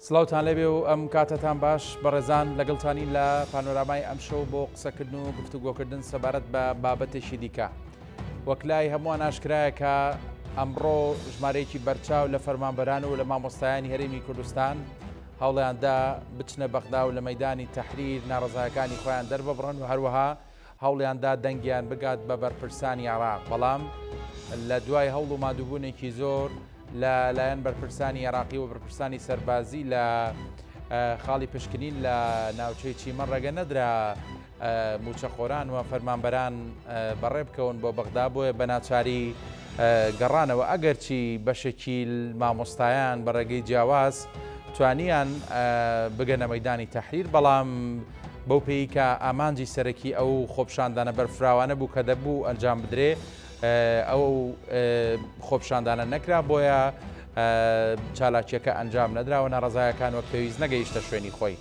سڵاوتان لێبێ و ئەم کاتەتان باش بەڕێزان لەگەڵتانین لە پانۆرامای ئەم شەو بۆ قسەکردن و گفتوگۆکردن سەبارەت بە بابەتێکی دیکە. وەکلای هەمووان ئاشکرایە کە ئەمڕۆ ژمارەیەکی بەرچاو لە فەرمانبەران و لە مامۆستایانی هەرێمی کوردستان هەوڵیاندا بچنە بەغدا و لە مەیدانی تەحریر ناڕەزایەکانی خۆیان دەرببڕن و هەروەها هەوڵیاندا دەنگیان بگات بە بەرپرسانی عێراق. بەڵام لە دوای هەوڵ و مادووبوونێکی زۆر لەلایەن بەرپرسانی عێراقی و بەرپرسانی سەربازی لە خاڵی پشکنین لە ناوچەی چیمەن ڕێگە نەدرا موچەخۆران و فەرمانبەران بەڕێ بکەون بۆ بەغدا بۆیە بە ناچاری گەڕانەوە ئەگەرچی بەشێکی مامۆستایان بە ڕێگەی جیاواز توانیان بگەنە مەیدانی تەحریر، بەڵام بەو پێی کە ئامانجی سەرەکی ئەو خۆپشاندانە بەرفراوانە بوو کە دەبوو ئەنجام بدرێ ئەو خۆپشاندانە نەکرا، بۆیە چالاکیەکە ئەنجام نەدراوە ناڕەزایەکان وەک پێویست نەگەیشتە شوێنی خۆی.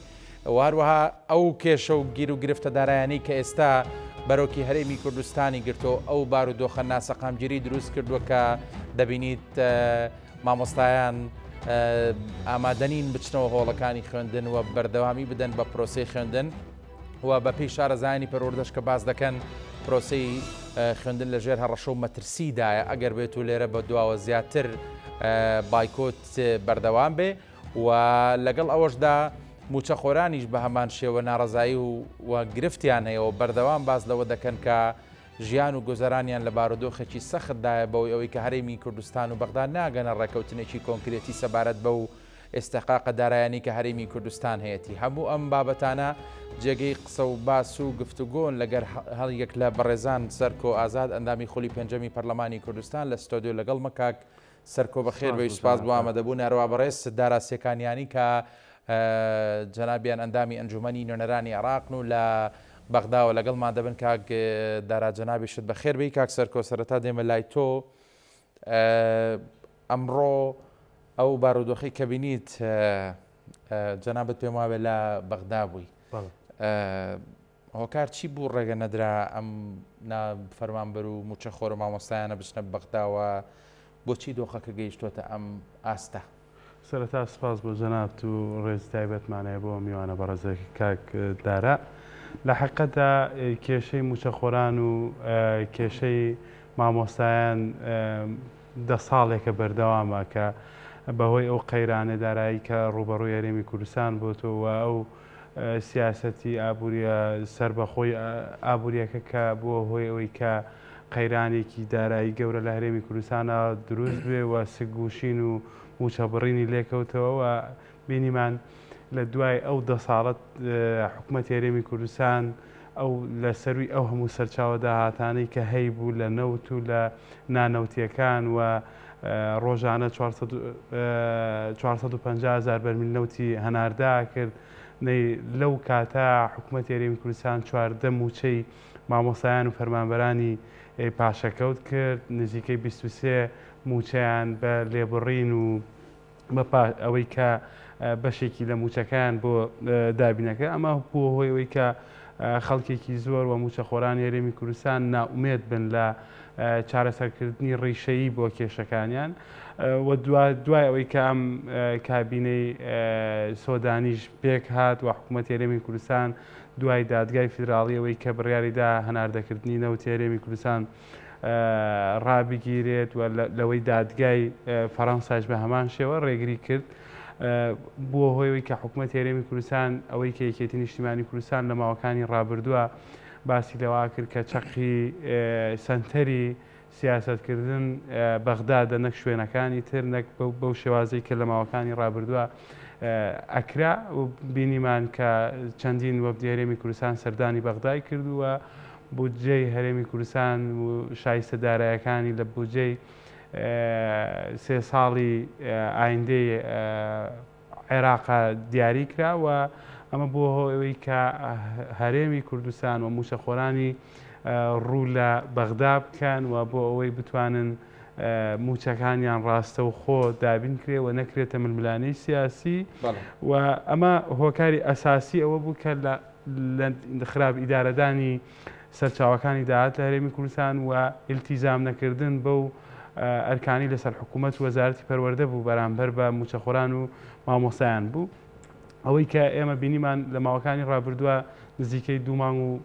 هەروەها ئەو کێشە و گیر و گرفتە دارایانی کە ئێستا بەرۆکی هەرێمی کوردستانی گرتۆ ئەو بارودۆخە ناسەقامگیری دروست کردووە کە دەبینیت مامۆستایان ئامادەنین بچنەوە هۆڵەکانی خوێندن و بەردەوامی بدەن بە پرۆسەی خوێندن و بە پێی شارەزایانی پەروەردەش کە باز دەکەن پرۆسەی خوێندن لەژێر هەڕەشە و مەترسیدایە ئەگەر بێت و لێرە بە دواوە زیاتر بایکۆت بەردەوام بێ و لەگەڵ ئەوەشدا موچەخۆرانیش بە هەمان شێوە ناڕەزایی و گرفتیان هەیە و بەردەوام باز لەوە دەکەن کە ژیان و گۆزەرانیان لە بارودۆخێکی سەختدایە بەوەی ئەوەی کە هەرێمی کوردستان و بەغدا ناگەنە ڕێکەوتنێکی کۆنکرێتی سەبارەت بە و ئێستحقاقە دارایانی کە هەرێمی کوردستان هەیەی. هەموو ئەم بابەتانە جێگەی قسە و باس و گفتوگۆن لەگەر هەڵیەک لە بەڕێزان سەرکۆ ئازاد ئەندامی خولی پێنجەمی پەرلەمانی کوردستان لە ستۆدیۆ لەگەڵ مەکاک سەرکۆ بەخێر بەوی سوپاس بۆ ئامادەبوون هەروە بەڕێز داراسیەکانیانی کە جەنابیان ئەندامی ئەنجومەنی نوێنەرانی عێراقن و لە بەغداوە لەگەڵمان دەبن. کاک دارا جەنابیشت بەخێر بی. کاک سەرکۆ سەرەتا دێمە لای تۆ ئەمڕۆ ئەو بارودۆخی کە بینیت جەنابەت پێم وابێ لە بەغدا بووی، هۆکار چی بوو ڕێگە نەدرا ئەم فەرمانبەر و موچەخۆر و مامۆستایانە بچنە بەغداوە؟ بۆچی دۆخەکە گەیشتوتە ئەم ئاستە؟ سەرەتا سپاس بۆ جەنابەت و ڕێز تایبەتمانەیە بۆ میوانە بەڕێزێکی کاک دارا. لە حەقەتە کێشەی موچەخۆران و کێشەی مامۆستایان 10 ساڵێکە بەردەوامە کە بەهۆی ئەو قەیرانە دارایی کە ڕوبەڕووی هەرێمی کوردستان بۆتەوە ئەو سیاسەتی ئابوووریە سربەخۆی ئابوووریەکە کە بووە هۆی ئەوەی کە قەیرانێکی دارایی گەورە لە هەرێمی کوردستانە دروست بێ و سگوشین و موچەبڕینی لێکەوتەوە و بینیمان لە دوای ئەو 10 ساڵەت حکوومەتی هەرێمی کوردستان ئەو لە سەروی ئەو هەموو سەرچاوە داهاتانەی کە هەیبوو لە نەوت و لە نانەوتیەکان و ڕۆژانە 450,000 بەرمیل نەوتی هەناردا کرد. لەو کاتە حکوومەتی هەرێمی کوردستان 14 موچەی مامۆستایان و فەرمانبەرانی پاشەکەوت کرد، نزیکەی 23 موچەیان بە لێبڕین و ئەوەی کە بەشێکی لە موچەکان بۆ دابینەکە. ئەمە بووە هۆی ئەوەی کە خەڵکێکی زۆر و موچەخۆرانی هەرێمی کوردستان ناومێت بن لە چارەسەرکردنی ڕیشەیی بۆ کێشەکانیان و دوای ئەوەی کە ئەم کابینەی سۆدانیش پێک هات و حکوومەتی هەرێمی کوردستان دوای دادگای فیدراڵی ئەوەی کە بڕیاریدا هەناردەکردنی نەوتی هەرێمی کوردستان ڕابگیرێت و لەوەی دادگای فەڕەنساش بە هەمان شێوە ڕێگری کرد، بووە هۆیەوەی کە حکوومەتی هەرێمی کوردستان ئەوەی کە یەکێتی نیشتیمانی کوردستان لە ماوەکانی ڕابردووە باسی لەوا کرد کە چەقی سەنتەری سیاسەتکردن بەغدادە نەک شوێنەکانی تر، نەک بەو شێوازەی کە لە ماوەکانی ڕابردووە ئەکرا و بینیمان کە چەندین وەفدی هەرێمی کوردستان سەردانی بەغدای کردووە. بودجەی هەرێمی کوردستان و شایستە دارایەکانی لە بودجەی 3 ساڵی ئایندەی عێراق دیاری کراوە. ئەمە بۆ ئەوەی کە هەرێمی کوردستان و موچەخۆرانی ڕوو لە بەغدا بکەن و بۆ ئەوەی بتوانن موچەکانیان ڕاستە و خۆ دابین کرێ و نەکرێتە ململانەی سیاسی. و ئەمە هۆکاری ئەساسی ئەوە بوو کە لە خراپ ئیدارەدانی سەرچاوەکانی داهات لە هەرێمی کوردستان و ئیلتیزام نەکردن بەو ئەرکانی لەسەر حکوومەت وەزارەتی پەروەردە بوو بەرامبەر بە موچەخۆران و مامۆسایان بوو. ئەوەی کە ئێمە بینیمان لە ماوەکانی ڕابردووە نزیکەی 2 مانگ و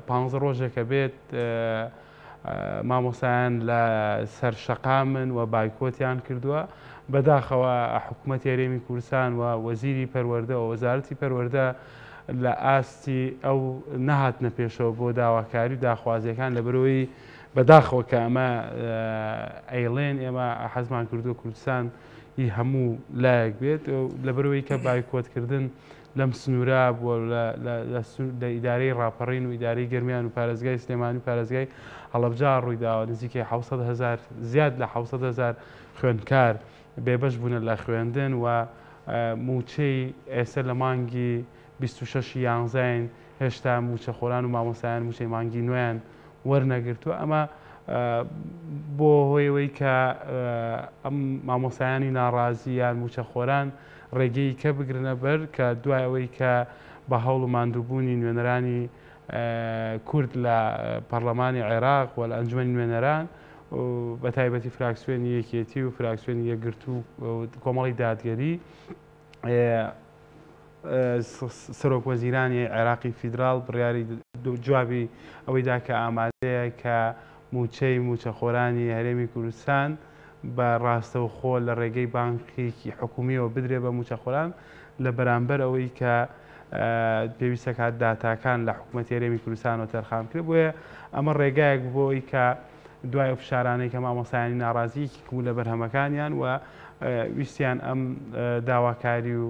15 ڕۆژێکە بێت مامۆسایان لە سەر شەقامن و بایکۆتیان کردووە. بەداخەوە حکوومەتی هەرێمی کوردستان و وەزیری پەروەردە و وەزارەتی پەروەردە لە ئاستی ئەو نەهاتنە پێشەوە بۆ داواکاری و داخوازیەکان لە بەرەوەی بەداخەوە کە ئەمە ئەیڵێن ئێمە حەزمان کردووە کوردستان هی هەموو لایەک بێت لە بەرەوەی کە بایکۆتکردن لەم سنوورە بووە لە ئیدارەی ڕاپەڕین و ئیدارەی گەرمیان و پارێزگای سلێمانی و پارێزگای هەڵەبجار ڕوویداوە نزیکەی 700,000 زیاد لە 700,000 خوێندکار بێبەش بوونە لە خوێندن و موچەی ئێستا لە مانگی 26 یانزاین هێشتا موچەخۆران و مامۆسایان موچەی مانگی نوێیان وەرنەگرتووە. ئەمە بۆ هۆیەوەی کە ئەم مامۆسایانی ناڕازی یان موچەخۆران ڕێگەی کە بگرنە بەر کە دوای ئەوەی کە بە هەوڵ و ماندووبوونی نوێنەرانی کورد لە پەرلەمانی عێراق و لە ئەنجومەنی نوێنەران بە تایبەتی فراکسیۆنی یەکێتی و فراکسیۆنی یەکگرتو و کۆمەڵی دادگەری سەرۆک وەزیرانی عێراقی فیدراڵ بڕیاری جوابی ئەوەیدا کە ئامادەیە کە موچەی موچەخۆرانی هەرێمی کوردستان بە ڕاستەوخۆ لە ڕێگەی بانکێکی حکومیەوە بدرێ بە موچەخۆران لە بەرامبەر ئەوەی کە پێویستە کات داتاکان لە حکوومەتی هەرێمی کوردستانەوە تەرخان کرد. بۆیە ئەمە ڕێگایەک بۆی کە دوای فشارانەی کە مامۆسایانی ناڕازیەکی کوو لە بەرهەمەکانیان و ویستیان ئەم داواکاری و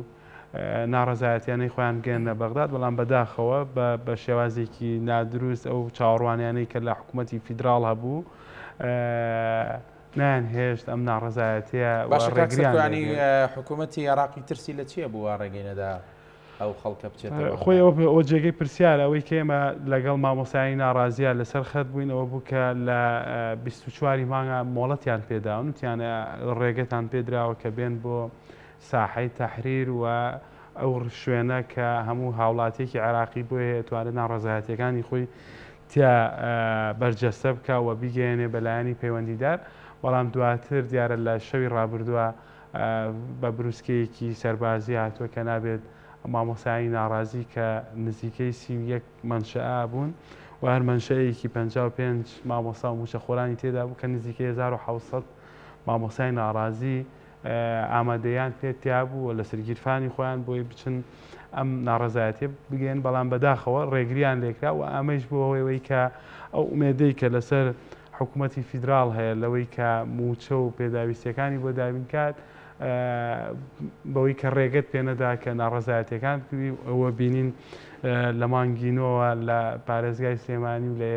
ناڕەزایەتیانەی خۆیان گەێنە بەغداد، بەڵام بەداخەوە بە شێوازێکی نادروست ئەو چاوەڕوانیانەی کە لە حکوومەتی فیدراڵ هەبوو نان هێشت ئەم ناڕەزایەتیە باشڕێگریانی حکوومەتی عێراقی ترسی لە چییە بووە ڕێگەینەدا ئەو خەڵکە بچێتەوە؟ خۆی ئەوە جێگەی پرسیارە ئەوەی کە ئێمە لەگەڵ مامۆسایی ناڕازیە لەسەر خەت بووینەوە بوو کە لە 24 مانگە مۆڵەتیان پێداون وتیانە ڕێگەتان پێدراوە کە بێن بۆ ساحەی تەحریر و ئەو شوێنە کە هەموو هاوڵاتێکی عێراقی بۆیە ئەتوانێت ناڕەزایەتیەکانی خۆی تیا بەرجەستە بکە و بیگەێنێ بەلایەنی پەیوەندیدار. بەڵام دواتر دیارە لە شەوی ڕابردووە بە بروسکەیەکی سەربازی هاتووە کە نابێت مامۆسایی ناڕازی کە نزیکەی 31 منشەئا بوون و هەر منشەیەکی 55 مامۆستا و موچەخۆرانی تێدا بوو کە نزیکەی 1700 مامۆسای ناڕازی ئامادەیان پێتیا بوو و لە سەرگیرفانی خۆیان بۆی بچن ئەم ناڕەزایەتێ بگەن. بەڵام بەداخەوە ڕێگریان لێکرا و ئەمەش بۆ هۆیەوەی کە ئەو ئومێدەی کە لەسەر حکوومەتی فیدراڵ هەیە لەوەی کە موچە و پێداویستەکانی بۆ دابین کات بەوەی کە ڕێگەت پێنەدا کە ناڕەزایەتەکان کردی ئەوە بینین لە مانگینەوە لە پارێزگای سلێمانی و لە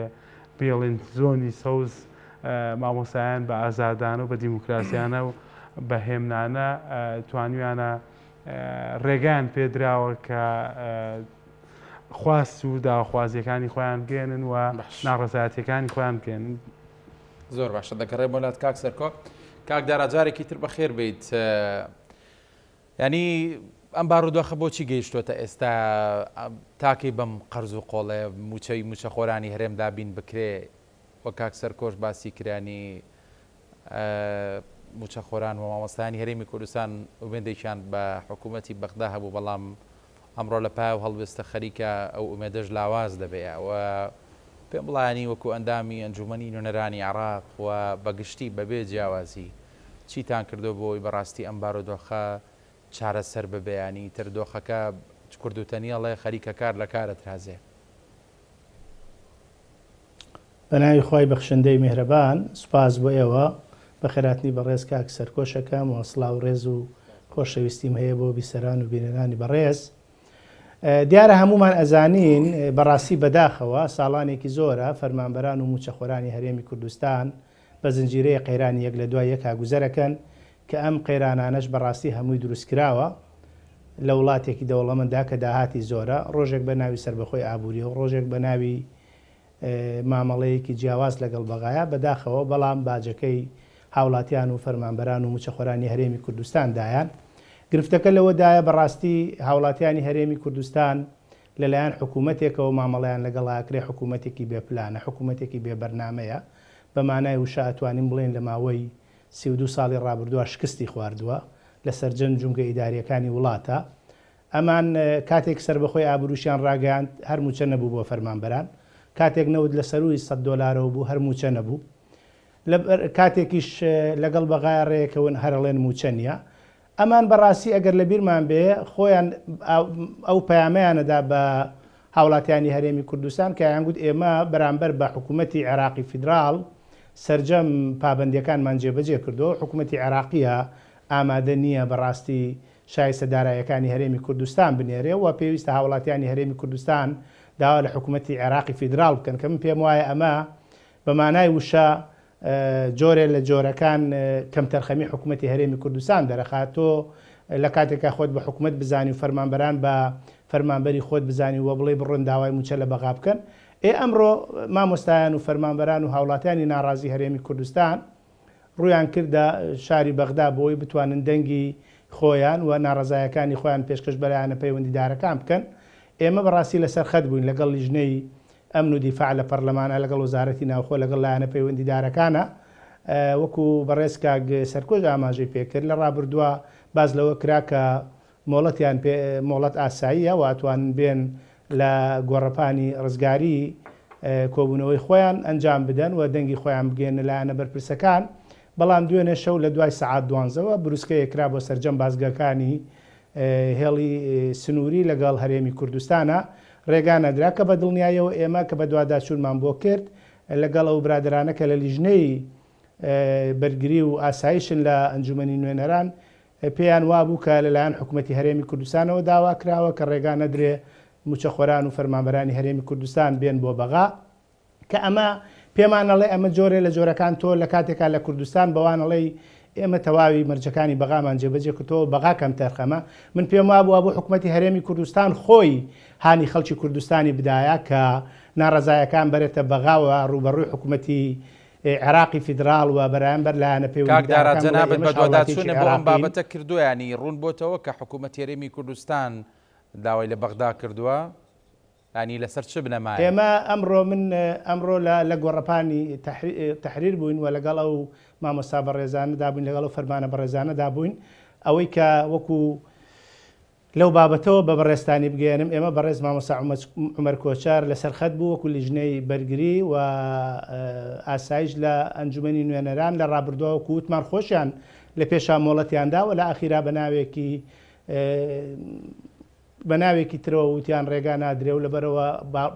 بێڵین زۆنی سەوز مامۆسایان بە ئازادانە و بە دیموکراسیانە و بە هێمنانە توانیانە ڕێگان پێدراوە کە خواست و داوەخوازیەکانی خۆیان بگێنن و ناڕەزایەتەکانی خۆیان بگێنن. زۆر باشە دەگەڕێ بۆلات کاک سەرکۆ. کاک داراجارێکی تر بەخێر بیت. ینی ئەم بارودۆخە بۆچی گەیشتوتە ئێستا تاکەی بەم قەرز و قۆڵێ موچەی موچەخۆرانی هەرێمدا بین بکرێ وە کاک سەرکۆش باسی کرانی موچەخۆران و مامۆستایانی هەرێمی کوردستان ئومێدێکیان بە حکوومەتی بەغدا هەبوو، بەڵام ئەمڕۆ لە پای و هەڵوێستە خەریکە ئەو ئومێدەش لاواز دەبێ و پێم بڵایانی وەکو ئەندامی ئەنجومەنی نوێنەرانی عێراق و بەگشتی بەبێ جیاوازی چیتان کردو بۆی بەڕاستی ئەم بارودۆخە چارەسەر ببێ؟ ینی تر دۆخەکە کوردوتەنیەڵێ خەریکە کار لە کارت رازێ. بەناوی خوای بەخشندەی میهرەبان، سوپاس بۆ ئێوە بە خێراتنی بەڕێز کاک سەرکۆشەکەم و سڵاو ڕێز و خۆشەویستیم هەیە بۆ بیسەران و بینەرانی بەڕێز. دیارە هەمومان ئەزانین بەڕاستی بەداخەوە ساڵانێکی زۆرە فەرمانبەران و موچەخۆرانی هەرێمی کوردستان بە زنجیرەیە قەیرانی یەک لە دوای یەک هاگوزەرەکەن کە ئەم قەیرانانەش بەڕاستی هەمووی دروستکراوە لە وڵاتێکی دەوڵەمەندا کە داهاتی زۆرە، ڕۆژێک بە ناوی سربەخۆی ئابووری و ڕۆژێک بە ناوی مامەڵەیەکی جیاواز لەگەڵ بەغایە بەداخەوە، بەڵام باجەکەی هاوڵاتیان و فەرمانبەران و موچەخۆرانی هەرێمی کوردستان دایان. گرفتەکە لەوەدایە بەڕاستی هاوڵاتیانی هەرێمی کوردستان لەلایەن حکوومەتێکەوە مامەڵیان لەگەڵاکرێ حکوومەتێکی بێپلانە، حکوومەتێکی بێبەرنامەیە. بە مانای وشە ئەتوانین بڵێن لە ماوەی 32 ساڵی ڕابردووە شکستی خواردووە لە سەرجەم جونگە ئیداریەکانی وڵاتە. ئەمان کاتێک سربەخۆی ئابرووشیان ڕاگەاند هەرموچە نەبوو بۆ فەرمانبەران، کاتێک نەوت لە سەروی $100 بوو هەرموچە نەبوو، کاتێکیش لەگەڵ بەغای ڕێیەکەون هەرڵێن موچە نییە. ئەمان بەڕاستی ئەگەر لە بیرمان بێ خۆیان ئەو پەیامەیانەدا بە هاوڵاتیانی هەرێمی کوردستان کە یانگوت ئێمە بەرامبەر بە حکوومەتی عێراقی فیدراڵ سەرجەم پابندیەکانمان جێبەجێ کردو، حکوومەتی عێراقیە ئامادە نییە بەڕاستی شایستە دارایەکانی هەرێمی کوردستان بنێرێ و پێویستە هاوڵاتیانی هەرێمی کوردستان داوا لە حکوومەتی عێراقی فیدراڵ بکەن کە من پێم وایە ئەمە بە مانای وشە جۆرێ لە جۆرەکان کەم تەرخەمی حکوومەتی هەرێمی کوردستان دەرەخات. تۆ لە کاتێکا خۆت بە حکوومەت بزانی و فەرمانبەران بە فەرمانبەری خۆت بزانی و بڵێ بڕۆن داوای موچە لە بەغا بکەن. ئەمڕۆ مامۆستایان و فەرمانبەران و هاوڵاتیانی ناڕازی هەرێمی کوردستان ڕویان کردە شاری بەغدا بۆی بتوانن دەنگی خۆیان و ناڕزایەکانی خۆیان پێشکەش بەلایەنە پەیوەندیدارەکان بکەن. ئێمە بەڕاستی لەسەر خەت بووین لەگەڵ لیژنەی ئەمن و دیفاع لە پەرلەمانە لەگەڵ وەزارەتی ناوخۆ لەگەڵ لایەنە پەیوەندیدارەکانە وەکو بەڕێز کاک سەرکۆژ ئاماژەی پێکرد لە ڕابردووە باز لەوە کرا کە مۆڵەتیان مۆڵەت ئاساییە و ئەتوانن بێن لە گۆڕەپانی ڕزگاری کۆبوونەوەی خۆیان ئەنجام بدەن و دەنگی خۆیان بگێنە لایەنە بەرپرسەکان. بەڵام دوێنێ شەو لە دوای سەعات 12ەوە بروسکە یەکرا بۆ سەرجەم بازگەکانی هێڵی سنووری لەگەڵ هەرێمی کوردستانە ڕێگانەدرا کە بە دڵنیایەوە ئێمە کە بە دوواداچوونمان بۆ کرد لەگەڵ ئەو برادرانە کە لە لیژنەی بەرگری و ئاسایشن لە ئەنجومەنی نوێنەران پێیان وابوو کە لەلایەن حکوومەتی هەرێمی کوردستانەوە داوا کراوە کە ڕێگانەدرێ موچەخۆران و فەرمانبەرانی هەرێمی کوردستان بێن بۆ بەغا کە ئەمە پێمانەڵێ ئەمە جۆرێ لە جۆرەکان تۆ لە کاتێکا لە کوردستان بەوانەڵێ ئێمە تەواوی مەرجەکانی بەغامان جێبەجێ کردەوە بەغا کەم تەرخەمە. من پێم وابووە بۆ حکوومەتی هەرێمی کوردستان خۆی هانی خەڵکی کوردستانی بدایە کە ناڕزایەکان بەرێتە بەغاوە ڕوبەڕووی حکوومەتی عێراقی فیدراڵ و بەرامبەر لایەنە پەیوەندیدارەکان جەنابەت بە دوواداچوونە بۆ ئەم بابەتە کردووە، ڕوون بۆتەوە کە حکوومەتی هەرێمی کوردستان داوای لە بەغدا کردووە ینی لەسەر چ بنەمایە؟ ئێمە ئەمڕۆ لە گۆڕەپانی تەحریر بووین و لەگەڵ ئەو مامۆستا بەڕێزانەدا بووین لەگەڵ ئەو فەرمانە بەڕێزانەدا بووین ئەوەی کە وەکو لەو بابەتەوە بە بەڕێستانی بگەێنم ئێمە بەڕێز مامۆستا عومەر کۆچار لەسەر خەت بوو وەکو لیژنەی بەرگری و ئاسایش لە ئەنجومەنی نوێنەران لە ڕابردووە وەکو وتمان خۆشیان لە پێشا مۆڵەتیاندا و لە ئاخیرا بە ناوێکی ترەوە وتیان ڕێگا نادرێ و لەبەرەوە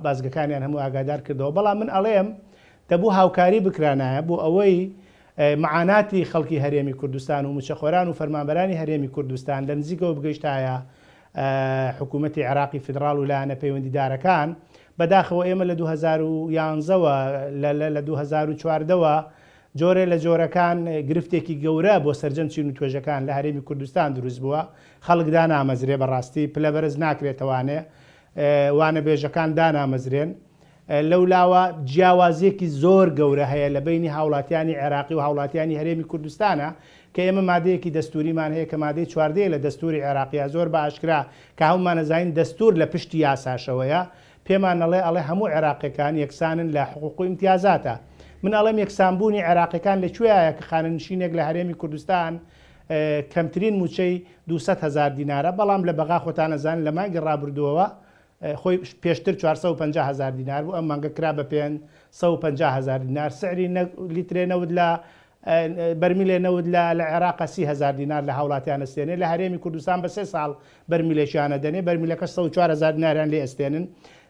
بازگەکانیان هەموو ئاگادار کردەوە. بەڵام من ئەڵێم دەبوو هاوکاری بکرانایە بۆ ئەوەی معاناتی خەڵکی هەرێمی کوردستان و موچەخۆران و فەرمانبەرانی هەرێمی کوردستان لە نزیکەوە بگەیشتایە حکوومەتی عێراقی فیدراڵ و لایەنە پەیوەندیدارەکان. بەداخەوە ئێمە لە 2011ەوە لە 2014ەوە جۆرێ لە جۆرەکان گرفتێکی گەورە بۆ سەرجەم چین و توێژەکان لە هەرێمی کوردستان دروست بووە. خەڵکدا نامەزرێ بەڕاستی پلەبەرز ناکرێتەوانێ وانە بێژەکان دانامەزرێن. لەولاوە جیاوازیەکی زۆر گەورە هەیە لە بینی هاوڵاتیانی عێراقی و هاوڵاتیانی هەرێمی کوردستانە کە ئێمە مادەیەکی دەستوریمان هەیە کە مادەی 14 لە دەستوری عێراقیە زۆر باشکرا کە هەمومانەزانین دەستور لە پشتی یاساشەوەیە پێمان ئەڵێ هەموو عێراقیەکان یەکسانن لە حقوق و امتیازاتە. من ئەڵێم یەکسانبوونی عێراقیەکان لەکوێیە کە خانەنشینێک لە هەرێمی کوردستان کەمترین موچەی 200,000 دینارە، بەڵام لە بەغا خۆتان ئەزانن لە مانگی ڕابردووەوە خۆی پێشتر 450,000 دینار بوو، ئەم مانگە کرا بە 550,000 دینار. سعری لیترێ نەود لە بەرمیلێ نەود لە عێراق 30,000 دینار لە هاوڵاتیان ئەستێنێ، لە هەرێمی کوردستان بە 3 ساڵ بەرمیلێکیانە دەنێ، بەرمیلەکە 104,000 دیناریان لێ ئەستێنن.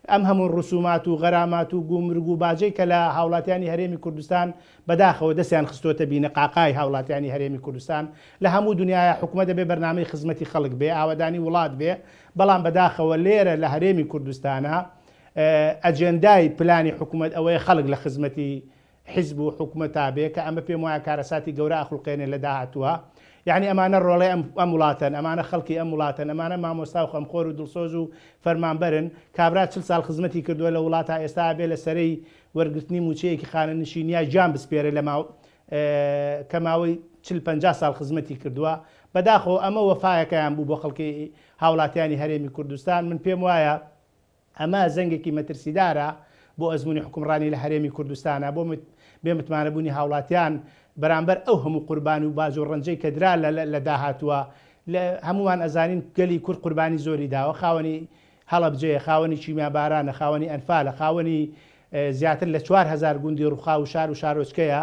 ئەم هەموو ڕسومات و غەرامات و گومرگ و باجەی کە لە هاوڵاتیانی هەرێمی کوردستان بەداخەوە دەستیان خستۆتە بینە قاقای هاوڵاتیانی هەرێمی کوردستان لە هەموو دنیای حکوومەت دەبێ بەرنامەی خزمەتی خەڵک بێ، ئاوادانی وڵات بێ، بەڵام بەداخەوە لێرە لە هەرێمی کوردستانە ئەجێندای پلانی حکوومەت ئەوەیە خەڵک لە خزمەتی حیزب و حکوومەتا بێ کە ئەمە پێم وایە کارەساتی گەورە ئەخڵقێنێ لە داهاتووە. یعنی ئەمانە ڕۆڵەی ئەم وڵاتن، ئەمانە خەڵکی ئەم وڵاتن، ئەمانە مامۆستا و خەمخۆر و دڵسۆز و فەرمانبەرن. کابرا 40 ساڵ خزمەتی کردووە لە وڵاتە ئێستا بێ لە سەرەی وەرگرتنی موچەیەکی خانەنشینیە جان بسپێرە لە کە ماوەی 40-50 ساڵ خزمەتی کردووە. بەداخەوە ئەمە وەفایەکەیان بوو بۆ خەڵکی هاوڵاتیانی هەرێمی کوردستان. من پێم وایە ئەمە زەنگێکی مەترسیدارە بۆ ئەزمموی حکومڕانی لە هەرێمی کوردستانە بۆ بێ متمانەبوونی هاوڵاتیان بەرامبەر ئەو هەموو قوربانی و باز و ڕەنجەی کە درا لە داهاتووە هەمومان ئەزانین گەلی کورد قوربانی زۆری داوە خاوەنی هەڵەبجەیە خاوەنی چیمیابارانە خاوەنی ئەنفالە خاوەنی زیاتر لە 4000 گوندی ڕووخا و شار و شارۆچکەیە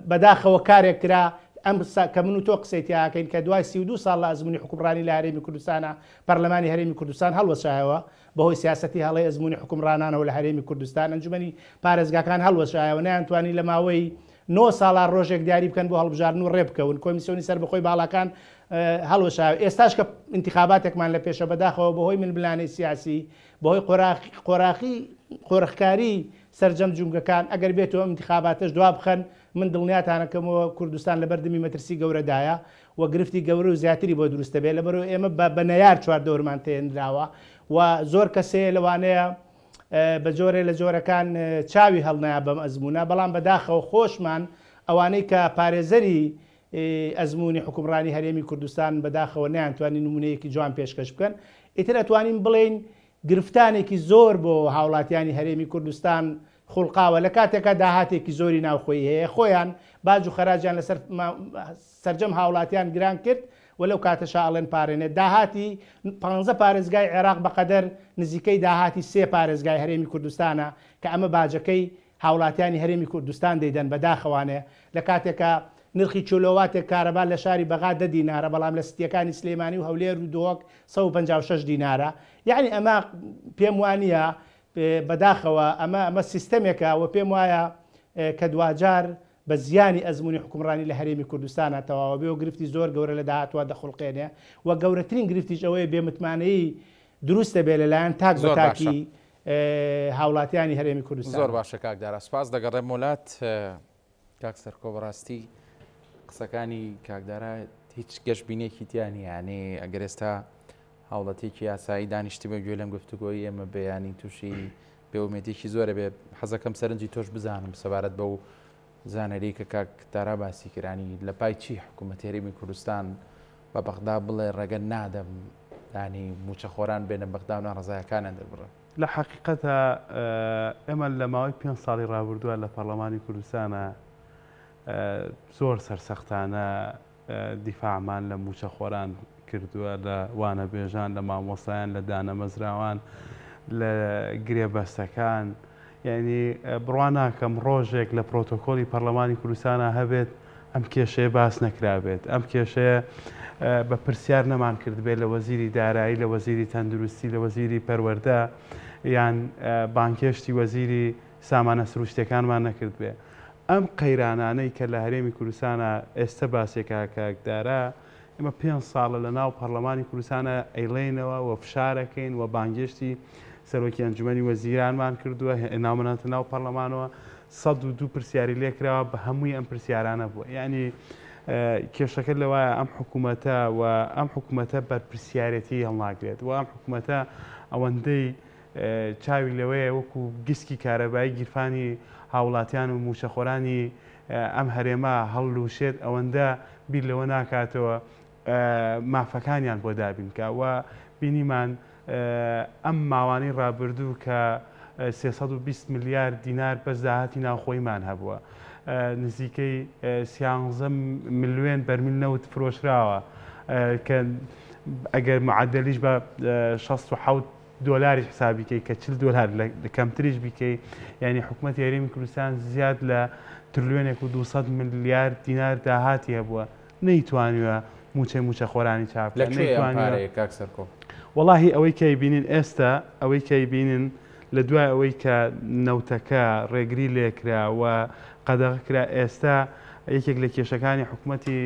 بەداخەوە کارێک کرا ئەم کە من و تۆ قسەیتیاکەین کە دوای 32 ساڵ لە ئەزمموی حکومڕانی لە هەرێمی کوردستانە پەرلەمانی هەرێمی کوردستان هەڵوەشایەوە بەهۆی سیاسەتی هەڵی ئەزمموی حکومڕانانەوە لە هەرێمی کوردستان ئەنجومەنی پارێزگاکان هەڵوەشایەوە نەیانتوانی لە ماوەی 9 ساڵان ڕۆژێک دیاری بکەن بۆ هەڵبژاردن و ڕێبکەون کۆمیسیۆنی سەربەخۆی باڵاکان هەڵوەشایەوە ئێستاش کە انتخاباتێکمان لە پێشە بەداخەوە بەهۆی ململانەی سیاسی بەهۆی قۆڕەخکاری سەرجەم جونگەکان ئەگەر بێتەوە انتخاباتش دوا بخەن من دڵنیاتانەکەمەوە کوردستان لە بەردەمی مەترسی گەورەدایە و گرفتی گەورە و زیاتری بۆ دروستە بێت لەبەرەوە ئێمە بە نەیار چواردەوەرمان تێنراوە و زۆر کەسێ لەوانەیە بە جۆرێ لە جۆرەکان چاوی هەڵنایە بەم ئەزمموە بەڵام بەداخەوە خۆشمان ئەوانەی کە پارێزەری ئەزمموی حکومڕانی هەرێمی کوردستان بەداخەوە نیانتوانین نمونەیەکی جوان پێشکەش بکەن ئیتر ئەتوانین بڵێن گرفتانێکی زۆر بۆ هاوڵاتیانی هەرێمی کوردستان خوڵقاوە لە کاتێکە داهاتێکی زۆری ناوخۆی هەیە خۆیان باج و خەراجیان لەسەر سەرجەم هاوڵاتیان گران کرد و لەو کاتەشا ئەڵێن پارێنێت داهاتی 15 پارێزگای عێراق بەقەدەر نزیکەی داهاتی 3 پارێزگای هەرێمی کوردستانە کە ئەمە باجەکەی هاوڵاتیانی هەرێمی کوردستان دەیدەن بەداخەوانێ لە کاتێکە نرخی چۆلۆواتێک کارەبا لە شاری بەغا 10 دینارە بەڵام لە ستیەکانی سلێمانی و هەولێر و دۆک 156 دینارە یعنی ئەمە پێم وانە بەداخەوە ئەمە سیستەمێکە و پێم وایە کە دوجار بە زیانی ئەزمموی حکومڕانی لە هەرێمی کوردستانە تەواوە بێ و گرفتی زۆر گەورە لە داهاتوە دەخڵقێنێ و گەورەترین گرفتیش ئەوەیە بێمتمانەی دروستە بێ لەلایەن تاک بە تاکی هاوڵاتیانی هەرێمی کوردستان. زۆر باشە کاکدارە سپاس دەگەڕێم وڵات کاک سەرکۆ بەڕاستی قسەکانی کاکدارە هیچ گەشتبینێکی تیانی یانێ ئەگەر ئێستا هاوڵەتێکی یاسایی دانیشتی بە گوێ لەم گفتوگۆی ئێمە بەیانی تووشی بێومێتێکی زۆرە بێ حەزەکەم سەرنجی تۆش بزانم سەبارەت بە و زانەری کە کاکدارا باسی کرانی لە پای چی حکوومەت هەرێمی کوردستان بە بەغدا بڵێ ڕێگە نادەم دانی موچەخۆران بێنە بەغدا و ناڕزایەکانیان دەربڕن. لە حقیقەتە ئێمە لە ماوەی 5 ساڵی ڕابردووە لە پەرلەمانی کوردستانە زۆر سەرسەختانە دیفاعمان لە موچەخۆران کردووە لە وانە بێژان لە مامۆستایان لە دانەمەزراوان لە گرێبەستەکان یعنی بڕوان ناکەم ڕۆژێک لە پرۆتۆکۆلی پەرلەمانی کوردستانە هەبێت ئەم کێشەیە باس نەکرابێت ئەم کێشەیە بە پرسیار نەمان کرد بێت لە وەزیری دارایی لە وەزیری تەندروستی لە وەزیری پەروەردە یان بانکێشتی وەزیری سامانە سروشتەکانمان نەکرد بێ ئەم قەیرانانەی کە لە هەرێمی کوردستانە ئێستا باسێکا کاکدارە ئێمە 5 ساڵە لە ناو پەرلەمانی کوردستانە ئەیڵێنەوە و فشارەکەین و بانگێشتی سەرۆکی ئەنجومەنی وەزیرانمان کردووە ناومەناتە ناو پەرلەمانەوە 102 پرسیاری لێکراوە بە هەمووی ئەم پرسیارانە بووە یعنی کێشەکە لەوایە ئەم حکوومەتە و ئەم حکوومەتە بەرپرسیارەتی هەڵناگرێت و ئەم حکوومەتە ئەوەندەی چاوی لەوەیە وەکو گسکی کارەبایی گیرفانی هاوڵاتیان و موچەخۆرانی ئەم هەرێمە هەڵلوشێت ئەوەندە بیر لەوە ناکاتەوە مافەکانیان بۆ دابینکە و بینیمان ئەم ماوانەی ڕابردوو کە 320 میلیارد دینار بەس داهاتی ناوخۆیمان هەبووە نزیکەی 13 ملیۆن بەرمیل نەوت فرۆشراوە کە ئەگەر معدەلیش بە 67 دۆلاری حسابیکەی کە 40 دۆلار لە کەمتریش بیکەی یعنی حکوومەتی هەرێمی کوردستان زیاد لە تریلیۆنێک و 200 میلیارد دینار داهاتی هەبووە نەیتوانیوە موچەخۆرانی چاپ کاکسەرکۆ وەڵاهی ئەوەی کەی بینین ئێستا ئەوەی کەی بینن لە دوای ئەوەی کە نەوتەکە ڕێگری لێکرا و قەدەغ کرا ئێستا یەکێک لە کێشەکانی حکوومەتی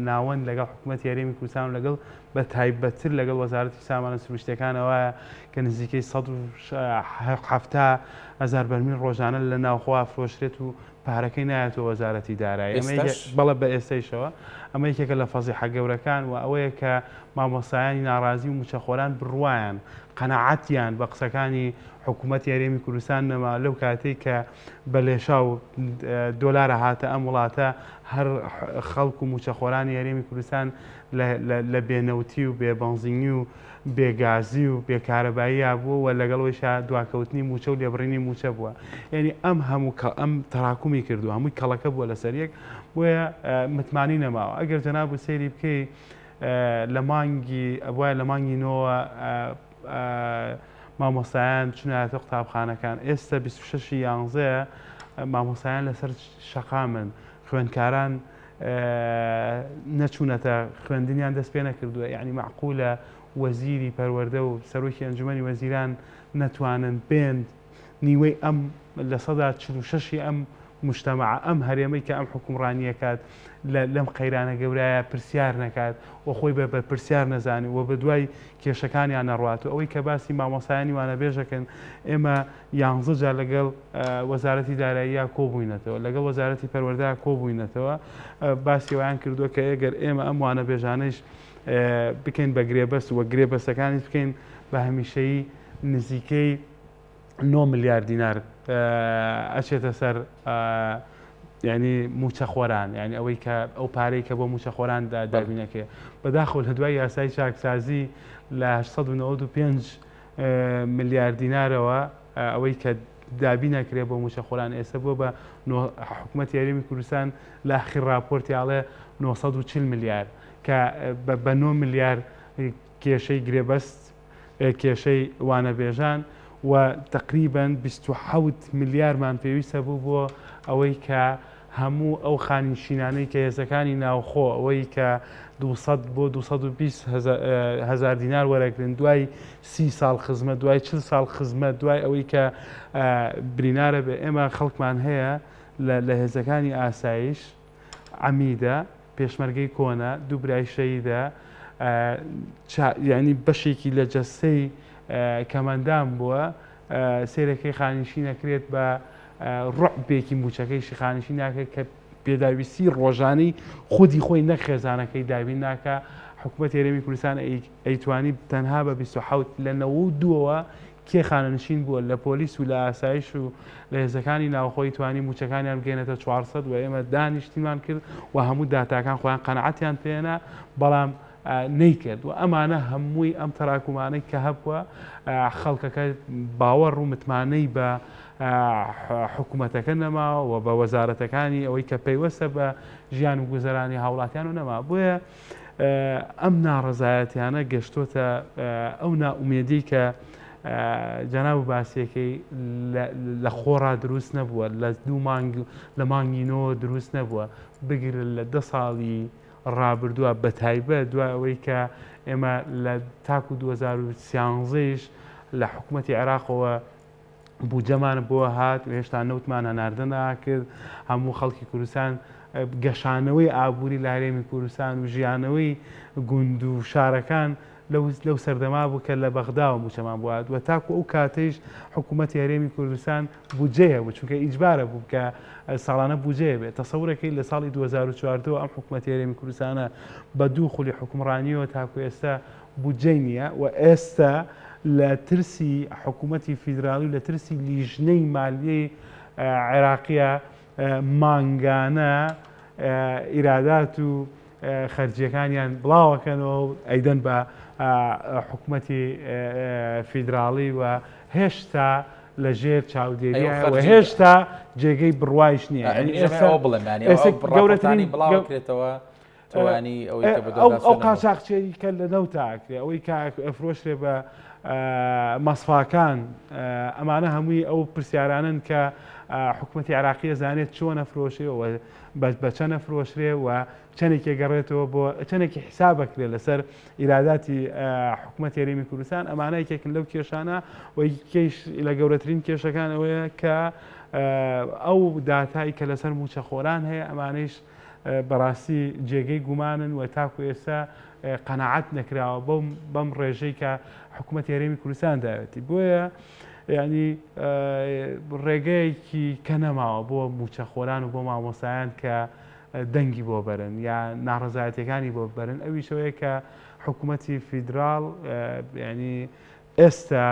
ناوەند لەگەڵ حکوومەتی هەرێمی کوردستان لەگەڵ بە تایبەتتر لەگەڵ وەزارەتی سامانە سروشتەکانەوەیە کە نزیکەی 170,000 بەرمیل ڕۆژانە لە ناوخوا فرۆشرێت و پارەکەی نایەتەوە وەزارەتی دارایی بەڵە بە ئێستەیشەوە ئەمە یەکێکە لە فەزیحە گەورەکان و ئەوەیە کە مامۆستایانی ناڕازی و موچەخۆران بڕوایان قەنەعەتیان بە قسەکانی حکوومەتی هەرێمی کوردستان نەما لەو کاتێک کە بە لێشا و دۆلارە هاتە ئەم وڵاتە هەر خەڵک و موچەخۆرانی هەرێمی کوردستان لە بێنەوتی و بێبەنزینی و بێگازی و بێکارەبایی بووە و لەگەڵەوەیشا دواکەوتنی موچە و لێبڕینی موچە بووە. یعنی ئەم تەراکمی کردو هەمووی کەڵەکە بووە لەسەر یەک بۆیە متمانی نەماوە. ئەگەر جەناب و سەیری بکەی لە مانگی نۆوە مامۆستایان چونایەتە قوتابخانەکان، ئێستا 26/11 مامۆستایان لەسەر شەقامن، خوێندکاران نەچوونەتە خوێندنیان دەست پێ نەکردووە. یعنی معقولە وەزیری پەروەردە و سەرۆکی ئەنجومەنی وەزیران نەتوانن بێن نیوەی ئەم لە سەدا 46 ئەم مجتەمع ئەم هەرێمەی کە ئەم حکومڕانیە کات لەم قەیرانە گەورایە پرسیار نەکات و خۆی بە پرسیار نەزانی و بە دوای کێشەکانیان نەڕوات و ئەوەی کە باسی مامۆسایانی وانە بێژەکەن ئێمە 11 جار لەگەڵ وەزارەتی داراییە کۆبووینەتەوە، لەگەڵ وەزارەتی پەروەردە کۆبووینەتەوە، باسی وایان کردووە کە ئەگەر ئێمە ئەم وانە بێژانەش بکەین بە گرێبەست و گرێبەستەکانی بکەین بە هەمیشەیی نزیکەی 9 میلیارد دینار ئەچێتە سەر ینی موچەخۆران، یعنی ئەوەی کە ئەو پارەی کە بۆ موچەخۆران دابینەکە بەداخەوە لە دوای یاسای چاکسازی لە 895 میلیارد دینارەوە ئەوەی کە دابی نەکرێت بۆ موچەخۆران ئێستا بۆ بە حکوومەتی هەرێمی کوردستان لە ئاخر راپۆرتیاڵێ 940 میلیارد کە بە 9 میلیارد کێشەی گرێبەست کێشەی وانەبێژان و تقریبا 27 میلیارمان پێویستە بوو بۆ ئەوەی کە هەموو ئەو خانیشینانەی کە هێزەکانی ناوخۆ ئەوەی کە 200 بۆ 220 هزار دینار وەرەگرن دوای 30 ساڵ خزمەت، دوای 40 ساڵ خزمەت، دوای ئەوەی کە برینارە بێ. ئێمە خەڵکمان هەیە لە هێزەکانی ئاسایش عەمیدە، پێشمەرگەی کۆنە، دوو برای شەیدە، یعنی بەشێکی لە جەستەی کەمەندان بووە، سێرەکەی خانیشی نەکرێت بە ڕوعبێکی موچەکەیشی خانیشی ناکرێت کە پێداویستی ڕۆژانەی خودی خۆی نەخێزانەکەی دابین ناکە. حکوومەتی هەرێمی کوردستان ئەیتوانی تەنها بە 27 لە 92ەوە کێ خانەنشین بووە لە پۆلیس و لە ئاسایش و لە هێزەکانی ناوخۆی توانی موچەکانیان بگەێنێتە 400 و ئێمە دانیشتیمان کرد و هەموو داتاکان خۆیان قەنەعەتیان پێێنا، بەڵام نەیکرد و ئەمانە هەمووی ئەم تەراکمانەی کە هەبووە خەڵکەکە باوەڕ و متمانەی بە حکوومەتەکە نەماوە و بە وەزارەتەکانی ئەوەی کە پەیوەستە بە ژیان و گوزەرانی هاوڵاتیان و نەما. بۆیە ئەم ناڕەزایەتیانە گەشتۆتە ئەو نائومێدی کە جەناب و باسیەکەی لە خۆڕا دروست نەبووە، لە مانگینەوە دروست نەبووە، بگرن لە 10 ساڵی ڕابردووە بە تایبەت دوای ئەوەی کە ئێمە لە تاکو 2013ش لە حکوومەتی عێراقەوە بوجەمان بۆ هات و هێشتا نەوتمان هەناردە ناکرد. هەموو خەڵکی کوردستان گەشانەوەی ئابووری لە هەرێمی کوردستان و ژیانەوەی گوند و شارەکان لەو سەردەما بوو کە لە بەغداوە موچەمان بۆ هات و تاکو ئەو کاتەیش حکوومەتی هەرێمی کوردستان بودجەیە بوو، چونکە ئیجبارە بوو کە ساڵانە بودجەیە بێت. تەسەورەکەی لە ساڵی 2014 ئەم حکوومەتی هەرێمی کوردستانە بە دوو خولی حکومڕانیەوە تاکو ئێستا بودجەی نییە و ئێستا لە ترسی حکوومەتی فیدرالی و لە ترسی لیژنەی مالیەی عێراقیە مانگانە ئیرادات و خەرجیەکانیان بڵاوەکەنەوە و ئەیدەن بە حکوومەتی فیدراڵی و هێشتا لە ژێر چاودێریە و هێشتا جێگەی بڕوایش نییە. گەورەترین بڵاوکرێتەوە ئەو قاچاقچێری کە لە نەو تاکرێ ئەوەی ئەفرۆشرێ بە مەسفاکان، ئەمانە هەمووی ئەو پرسیارانن کە حکوومەتی عێراقی زانێت چۆن ئەفرۆشێەوە بە چەند ئەفرۆشرێ و چەندێکی گەڕێتەوە بۆ چەندێکی حسابەکرێت لەسەر ئیراداتی حکوومەتی هەرێمی کوردستان. ئەمانە یەکێکن لەو کێشانە و کێش لە گەورەترین کێشەکان ئەوەیە کە ئەو داتایی کە لەسەر موچەخۆران هەیە ئەمانەیش بەڕاستی جێگەی گومانن و تاکو ئێستا قەنەعەت نەکراوە بەم ڕێژەی کە حکوومەتی هەرێمی کوردستان داوێتی. بۆیە ینی ڕێگەیەکی کە نەماوە بۆ موچەخۆران و بۆ مامۆسایان کە دەنگی بۆ بەرن یا ناڕەزایەتەکانی بۆ بەرن، ئەویشەوەیە کە حکوومەتی فیدراڵ ینی ئێستا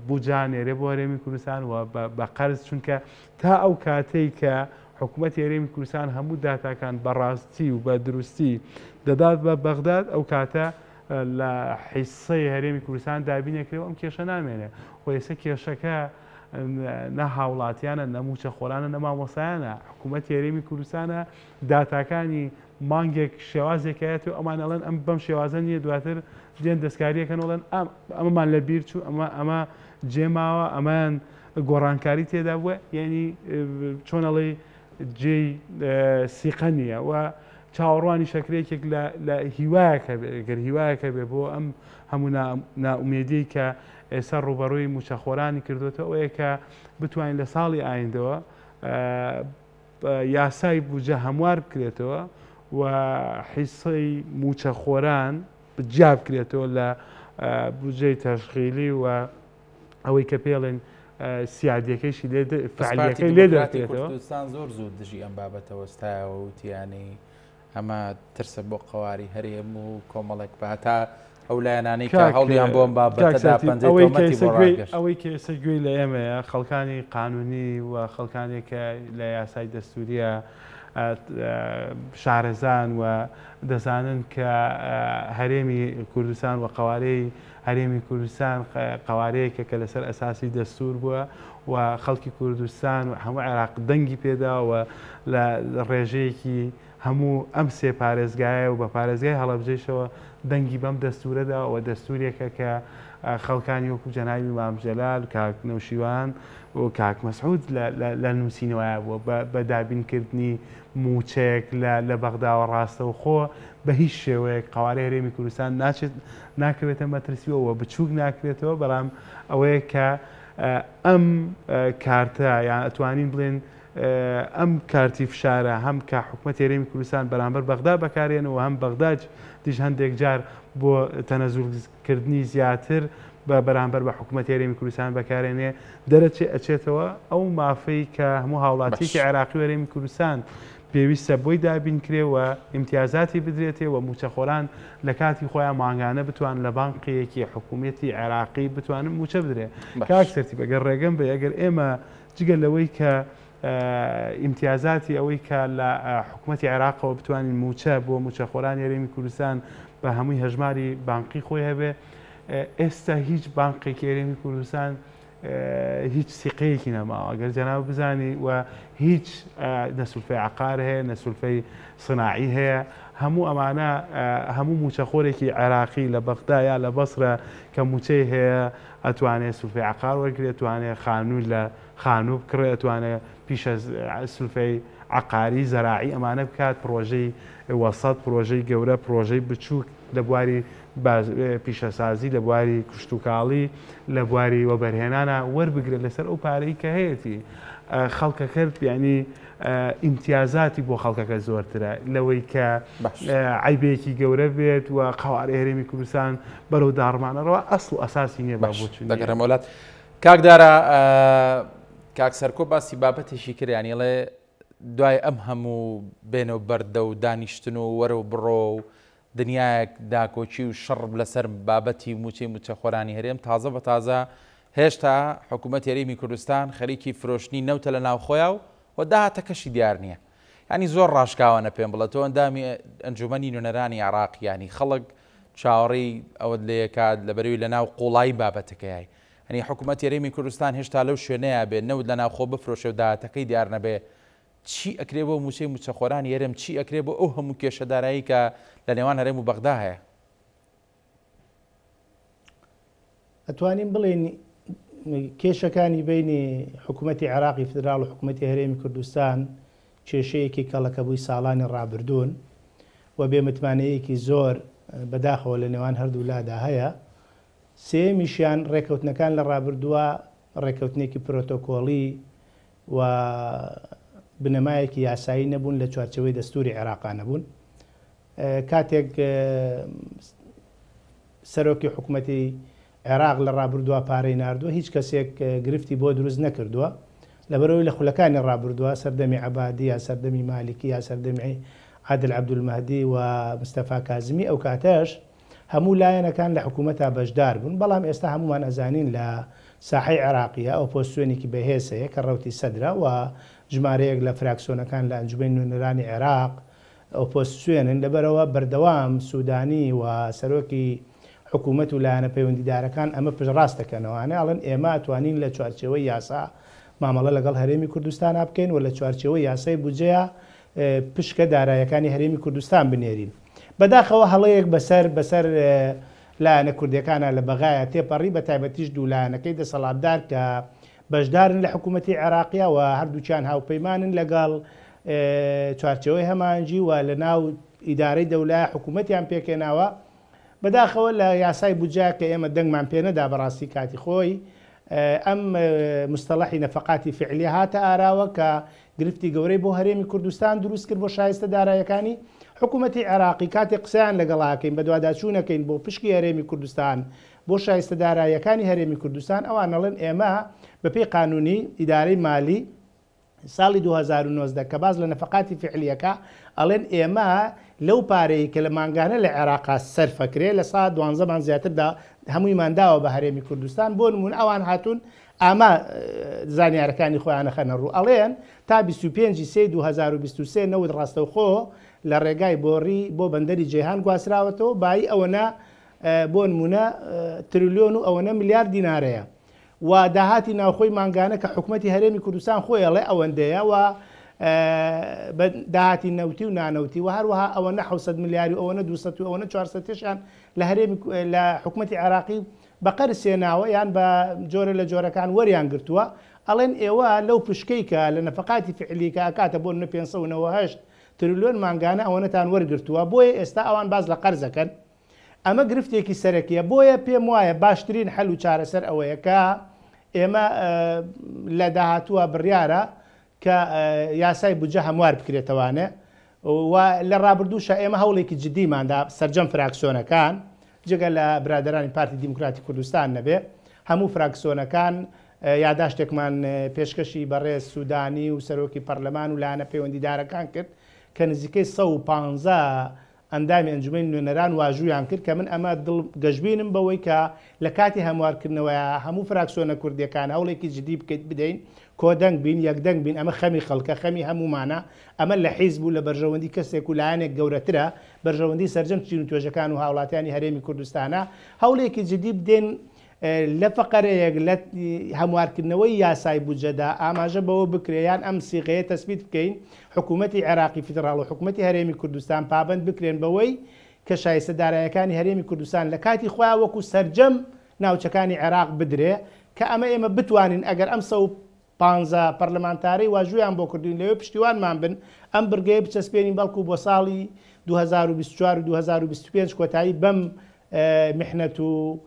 بوجانێرێ بۆ هەرێمی کوردستان و بە قەرز، چونکە تا ئەو کاتەی کە حکوومەت هێرێمی کوردستان هەموو داتاکان بەڕاستی و بە دروستی دەدات بە بەغداد ئەو کاتە لە حیسەی هەرێمی کوردستان دابینێکرێەوە ئەم کێشە نامێنێ خۆ ئێستا کێشەکە نە هاوڵاتیانە نەموچە خۆرانە نەمامۆسایانە حکوومەت هێرێمی کوردستانە داتاکانی مانگێک شێوازێکایەت و ئەمانەڵەن ئەم بەم شێوازە نیە دواتر دێن دەستکاریەکەنەوەڵەن ئەمەمان لە بیر چوو ئەمە جێماوە ئەمان گۆڕانکاری تێدا بووە یعنی چۆنەڵێ جێی سیقە نییە و چاوەڕوانی شەکرێکێک لە هیوایەکە هیوایەکە بێ بۆ ئەم هەموو ناومێدی کە ئێستا ڕوبەڕووی موچەخۆرانی کردوێتەوە ئەوەیە کە بتوانین لە ساڵی ئایندەوە یاسای بوجە هەموار بکرێتەوە و حیسەی موچەخۆران بجیا بکرێتەوە لە بودجەی تەشغیلی و ئەوەی کە پێڵێن سیادیەکەیشی فعالیەکەی لێ دەکرێتەوە. کوردستان زۆر زوو دژی ئەم بابەتەوە ستایەوە وتیانی ئەمە ترسە بۆ قەواری هەرێم و کۆمەڵێک بە هەتا ئەو لایەنانەی کە هەوڵیان بۆ ئەم بابەتەدا ئەوەی کە ئێستا گوێی لە ئێمەیە خەڵکانی قانونی و خەڵکانێک کە لە یاسای دەستوریە شارەزان و دەزانن کە هەرێمی کوردستان و قەوارەی هەرێمی کوردستان قەوارەیەکە کە لەسەر ئەساسی دەستور بووە و خەڵکی کوردستان و هەموو عێراق دەنگی پێداوە لە ڕێژەیەکی هەموو ئەم سێ پارێزگایە و بە پارێزگای هەڵەبجێشەوە دەنگی بەم دەستورەدا و دەستورێکە کە خەڵکانی وەکو جەنابی مام جەلال کاک نەوشیوان و کاک مەسعود لە نووسینەوەیە بووە بە دابینکردنی موچەیەک لە بەغداوە ڕاستەوە خۆ بە هیچ شێوەیەک قەوارەی هەرێمی کوردستان ناکەوێتە مەترسیەوە بچووک ناکرێتەوە بەڵام ئەوەیە کە ئەم کارتە یان ئەتوانین بڵێن ئەم کارتی فشارە هەم کە حکوومەت هێرێمی کوردستان بەرامبەر بەغدا بەکارێنەوە هەم بەغداد دیش هەندێک جار بۆ تەنەزولکردنی زیاتر بە بەرامبەر بە حکوومەت هێرێمی کوردستان بەکارێنێ ئەچێتەوە ئەو مافەی کە هەموو هاوڵاتیەکی عێراقی و هەرێمی کوردستان پێویستە بۆی دابینکرێ و ئیمتیازاتی بدرێتێ و موچەخۆران لە کاتی خۆیان ماگانە بتوان لە بانقیەکی حکوومەتی عێراقی بتوانن موچە بدرێ کاک سەرتی بەگەر ڕێگەم بێ ئەگەر ئێمە جگە لەوەی کە ئیمتیازاتی ئەوەی کە لە حکوومەتی عێراقەوە بتوانین موچە بۆ موچەخۆران هێرێمی کوردستان بە هەمووی هەژماری بانقی خۆی هەبێ ئێستا هیچ بانقێکی هێرێمی کوردستان هیچ سیقەیەکی نەماوە ئەگەر جەناب بزانی و هیچ نەسولفەی عقار هەیە نەسولفەی صناعی هەیە هەموو ئەمانە هەموو موچەخۆرێکی عێراقی لە بەغدا یا لە بەسرە کە موچەی هەیە ئەتوانێت سولفەی عقار وەرگێت توانێت خانوو لە خانوو بکڕێت ئەتوانێت پیشە سولفەی عقاری زەراعی ئەمانە بکات پرۆژەی وەسەد پرۆژەی گەورە پرۆژەی بچووک لە بواری پیشەسازی لە بواری کشتتوکاڵی لە بواری وەبەرهێنانە وەربگرێت لەسەر ئەو پارەی کە هەیەی خەڵکەکە بیانی ئیمتیازاتی بۆ خەڵکەکە زۆرترە لەوەی کە عیبێکی گەورە بێت و قەوارەی هەرێمی کوردستان بەرەو داڕمانەڕەوە ئەسڵ و ئەساسی نییە بابچوو دەگەڕێم وڵات کاکدارە کاک سەرکۆ باسی بابەتێکی کردیانیڵێ دوای ئەم هەموو بێنەوە بەردە و دانیشتن و وەرە و بڕۆ و دنیایەک داکۆچی و شەڕ لەسەر بابەتی موچەی موچەخۆرانی هەرێم تازە بە تازە هێشتا حکوومەت هێرێمی کوردستان خەریکی فرۆشتنی نەوتە لە ناوخۆیە و داهاتەکەشی دیار نییە ینی زۆر ڕاشکاوانە پێم بڵێت تۆ ئەندامی ئەنجومەنی نوێنەرانی عێراقیانی خەڵک چاوەڕێی ئەوەت لە یەکات لە بەروی لە ناو قوڵایی بابەتەکەیای هەنی حکوومەت هێرێمی کوردستان هێشتا لەو شوێنەیە بێت نەوت لە ناوخۆ بفرۆشە و داهاتەکەی دیار نەبێ چی ئەکرێ بۆ موچەی موچەخۆرانی هێرم چی ئەکرێ بۆ ئەو هەموو کێشەدارایی کە لە نێوان هەرێم و بەغدا هەیە ئەتوانین بڵێن کێشەکانی بینی حکوومەتی عێراقی فدرال و حکوومەتی هەرێمی کوردستان کێشەیەکی کەڵەکە بووی ساڵانی ڕابردوون و بێمتمانەیەکی زۆر بەداخەوە لە نێوان هەردوو لادا هەیە سێمیشیان ڕێکەوتنەکان لە ڕابردووە ڕێکەوتنێکی پرۆتۆکۆڵی و بنەمایەکی یاسایی نەبوون لە چوارچەوەی دەستوری عێراقا نەبوون کاتێک سەرۆکی حکوومەتی عێراق لە ڕابردووە پارەی ناردووە هیچ کەسێک گرفتی بۆ دروست نەکردووە لەبەرەوەی لە خولەکانی ڕابردووە سەردەمی عەبادی یا سەردەمی مالکی یا سەردەمی عادل عەبدولمەهدی و مستەفا کازمی ئەو کاتەش هەموو لایەنەکان لە حکوومەتە بەشدار بوون، بەڵام ئێستا هەمومان ئەزانین لە ساحەی عێراقیە ئۆپۆزیسیۆنێکی بەهێزەیە کە ڕەوتی سەدرا و ژمارەیەک لە فراکسیۆنەکان لە ئەنجومەی نوێنەرانی عێراق ئۆپۆزیسیۆنن، لەبەرەوە بەردەوام سوودانی و سەرۆکی حکوومەت و لایەنە پەیوەندیدارەکان ئەمە پشتڕاست دەکەنەوەوانە ئەڵێن ئێمە ئەتوانین لە چوارچێوەی یاسا مامەڵە لەگەڵ هەرێمی کوردستان بکەین و لە چوارچێوەی یاسای بودجەیە پشکە دارایەکانی هەرێمی کوردستان بنێرین. بەداخەوە هەڵەیەک بەسەر لایەنە کوردەکانە لە بەغایە تێپەڕی بە تایبەتیش دوو لایەنەکەی دەسەڵاتدار کە بەشدارن لە حکوومەتی عێراقیە و هەردووچیان هاوپەیمانن لەگەڵ چوارچەوەی هەمانجی و لە ناو ئیدارەی دەولایە حکوومەتیان پێکێناوە. بەداخەوە لە یاسای بودجە کە ئێمە دەنگمان پێنەدا بەڕاستی کاتی خۆی ئەم مستەڵەحی نەفەقاتی فعلی هاتە ئاراوە کە گرفتی گەورەی بۆ هەرێمی کوردستان دروست کرد بۆ شایستە دارایەکانی حکوومەتی عێراقی. کاتێک قسەیان لەگەڵاکەین بە دوواداچوونەکەین بۆ پشکی هەرێمی کوردستان بۆ شایستە دارایەکانی هەرێمی کوردستان، ئەوان ئەڵێن ئێمە بەپێی قانونی ئیدارەی مالی ساڵی 2019 کە باز لە نەفەقاتی فعلیەکە ئەڵێن ئێمە لەو پارەی کە لە مانگانە لە عێراقا سەرفەکرێ لە سا 12 زیاتردا هەمووی ماداوە بە هەرێمی کوردستان بۆ نمونە ئەوان هاتوون ئاما زانیارەکانی خۆیانە خەنە ڕوو ئەڵێن تا 25/3/2023 نەوت ڕاستەوخۆ لە ڕێگای بۆڕی بۆ بەندەری جێهان گواستراوەتەوە بای ئەوەنە بۆ نمونە تریلیۆن و ئەوەنە میلیارد دینارەیە و داهاتی ناوخۆی مانگانە کە حکوومەتی هەرێمی کوردستان خۆی ئەڵێ ئەوەندەیە و داهاتی نەوتی و نانەوتی و هەروەها ئەوەنە 600 میلیاری ئەوەنە 200 و ئەوەنە 400 لە هەرێمی لە حکوومەتی عێراقی بەقەر سێناوە یان بە جۆرە لە جۆرەکان وەریان گرتووە. ئەڵێن ئێوە لەو پشکەی کە لە نەفەقاتی فعلی کە ئاکاتە بۆ 598 تریلیۆن مانگانە ئەوەنەتان وەرگرتووە، بۆیە ئێستا ئەوان باز لە قەرزەکەن. ئەمە گرفتێکی سەرەکیە، بۆیە پێم وایە باشترین حەل و چارەسەر ئەوەیە کە ئێمە لە داهاتووە بڕیارە کە یاسای بودجە هەموار بکرێتەوانێ و لە ڕابردووشە ئێمە هەوڵێکی جدیماندا سەرجەم فراکسیۆنەکان جگە لە برادرانی پارتی دیموکراتی کوردستان نەبێ هەموو فراکسیۆنەکان یاداشتێکمان پێشکەشی بەڕێز سوودانی و سەرۆکی پەرلەمان و لایەنە پەیوەندیدارەکان کرد کە نزیکەی 115 ئەندامی ئەنجومەی نوێنەران واژوویان کرد کە من ئەمە گەشتبینم بەوەی کە لە کاتی هەموارکردنەوەیە هەموو فراکسیۆنە کوردیەکان هەوڵێکی جدی بکەیت بدەین کۆدەنگ بین یەکدەنگ بین ئەمە خەمی خەڵکە خەمی هەمومانە ئەمە لە حیزب و لە بەرژەوەندی کەسێک و لایەنێک گەورەترە بەرژەوەندی سەرجەم چین و توێژەکان و هاوڵاتیانی هەرێمی کوردستانە هەوڵێکی جدی بدەین لە فەقەرەیەک لە هەموارکردنەوەی یاسای بودجەدا ئاماژە بەوە بکرێیان ئەم سیغەیە تەسبیت بکەین حکوومەتی عێراقی فیدراڵ و حکوومەتی هەرێمی کوردستان پابند بکرێن بەوەی کە شایستە دارایەکانی هەرێمی کوردستان لە کاتی خۆیان وەکو سەرجەم ناوچەکانی عێراق بدرێ کە ئەمە ئێمە بتوانین ئەگەر ئەم 115 پەرلەمانتاری واژویان بۆ کردوین لەوێ پشتیوانمان بن ئەم بڕگەیە بچەسپێنین بەڵکو بۆ ساڵی 2024 و 2025 کۆتایی بەم میحنەت و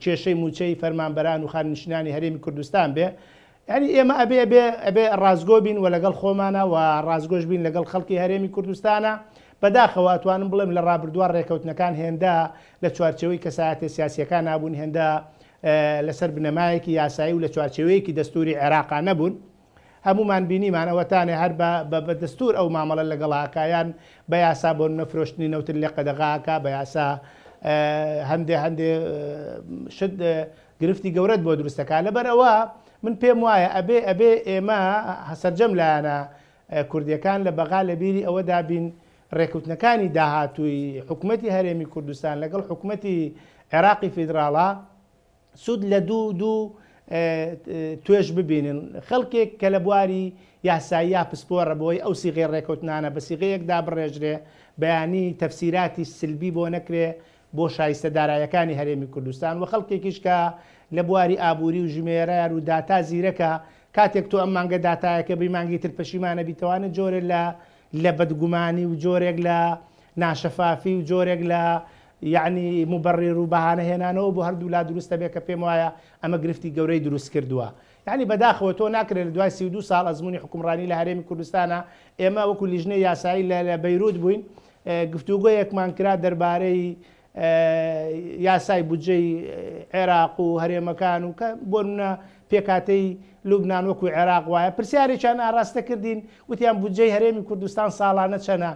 کێشەی موچەی فەرمانبەران و خاننشینانی هەرێمی کوردستان بێ. یعنی ئێمە ئەبێ ڕازگۆ بین و لەگەڵ خۆمانە و ڕازگۆش بین لەگەڵ خەڵکی هەرێمی کوردستانە. بەداخەوە ئەتوانم بڵێم لە ڕابردووە ڕێکەوتنەکان هێندا لە چوارچەوەی کەسایەتە سیاسیەکان نابوون، هێندا لەسەر بنەمایەکی یاسایی و لە چوارچەوەیەکی دەستوری عێراقا نەبوون. هەمومان بینیمانەوەتانێ هەر بە دەستور ئەو مامەڵە لەگەڵاکایان بە یاسا بۆ نەفرۆشتنی نەوتر لێ قەدەغاکە بە یاسا هەندێ شت گرفتی گەورەت بۆ دروستەکە. لەبەرەوە من پێم وایە ئەبێ ئێمە سەرجەم لایەنە کوردیەکان لە بەغا لە بیری ئەوە دابین ڕێکوتنەکانی داهاتووی حکوومەتی هەرێمی کوردستان لەگەڵ حکوومەتی عێراقی فیدراڵا سوود لە دوو توێژ ببینن. خەڵکێک کە لە بواری یاسایی یا پسپۆڕە بۆی ئەو سیغەی ڕێکەوتنانە بە سیغەیەکدا بڕێژرێ بەیانی تەفسیراتی سلبی بۆ نەکرێ بۆ شایستە دارایەکانی هەرێمی کوردستان و خەڵکێکیش کە لە بواری ئابووری و ژمێرە و داتا زیرەکە کاتێک تۆ ئەم مانگە داتایەکە بی مانگی تر پەشیمانە بیتەوانە جۆرە لە بەدگومانی و جۆرێک لە ناشەفافی و جۆرێک لە یعنی مبرر و بەهانە هێنانەوە بۆ هەردوو لا دروستە بێ کە پێم وایە ئەمە گرفتی گەورەی دروست کردووە. یعنی بەداخەوە تۆ ناکرێت لە دوای 32 ساڵ ئەزمموی حکومڕانی لە هەرێمی کوردستانە ئێمە وەکو لیژنەی یاسایی لە بەیروت بووین گفتوگۆیەکمان کرا دەربارەی یاسای بودجەی عێراق و هەرێمەکان و کە بۆ نمونە پێکاتەی لوبنان وەکو عێراق وایە پرسیارێکیان ئاڕاستە کردین وتیان بودجەی هەرێمی کوردستان ساڵانە چەنە.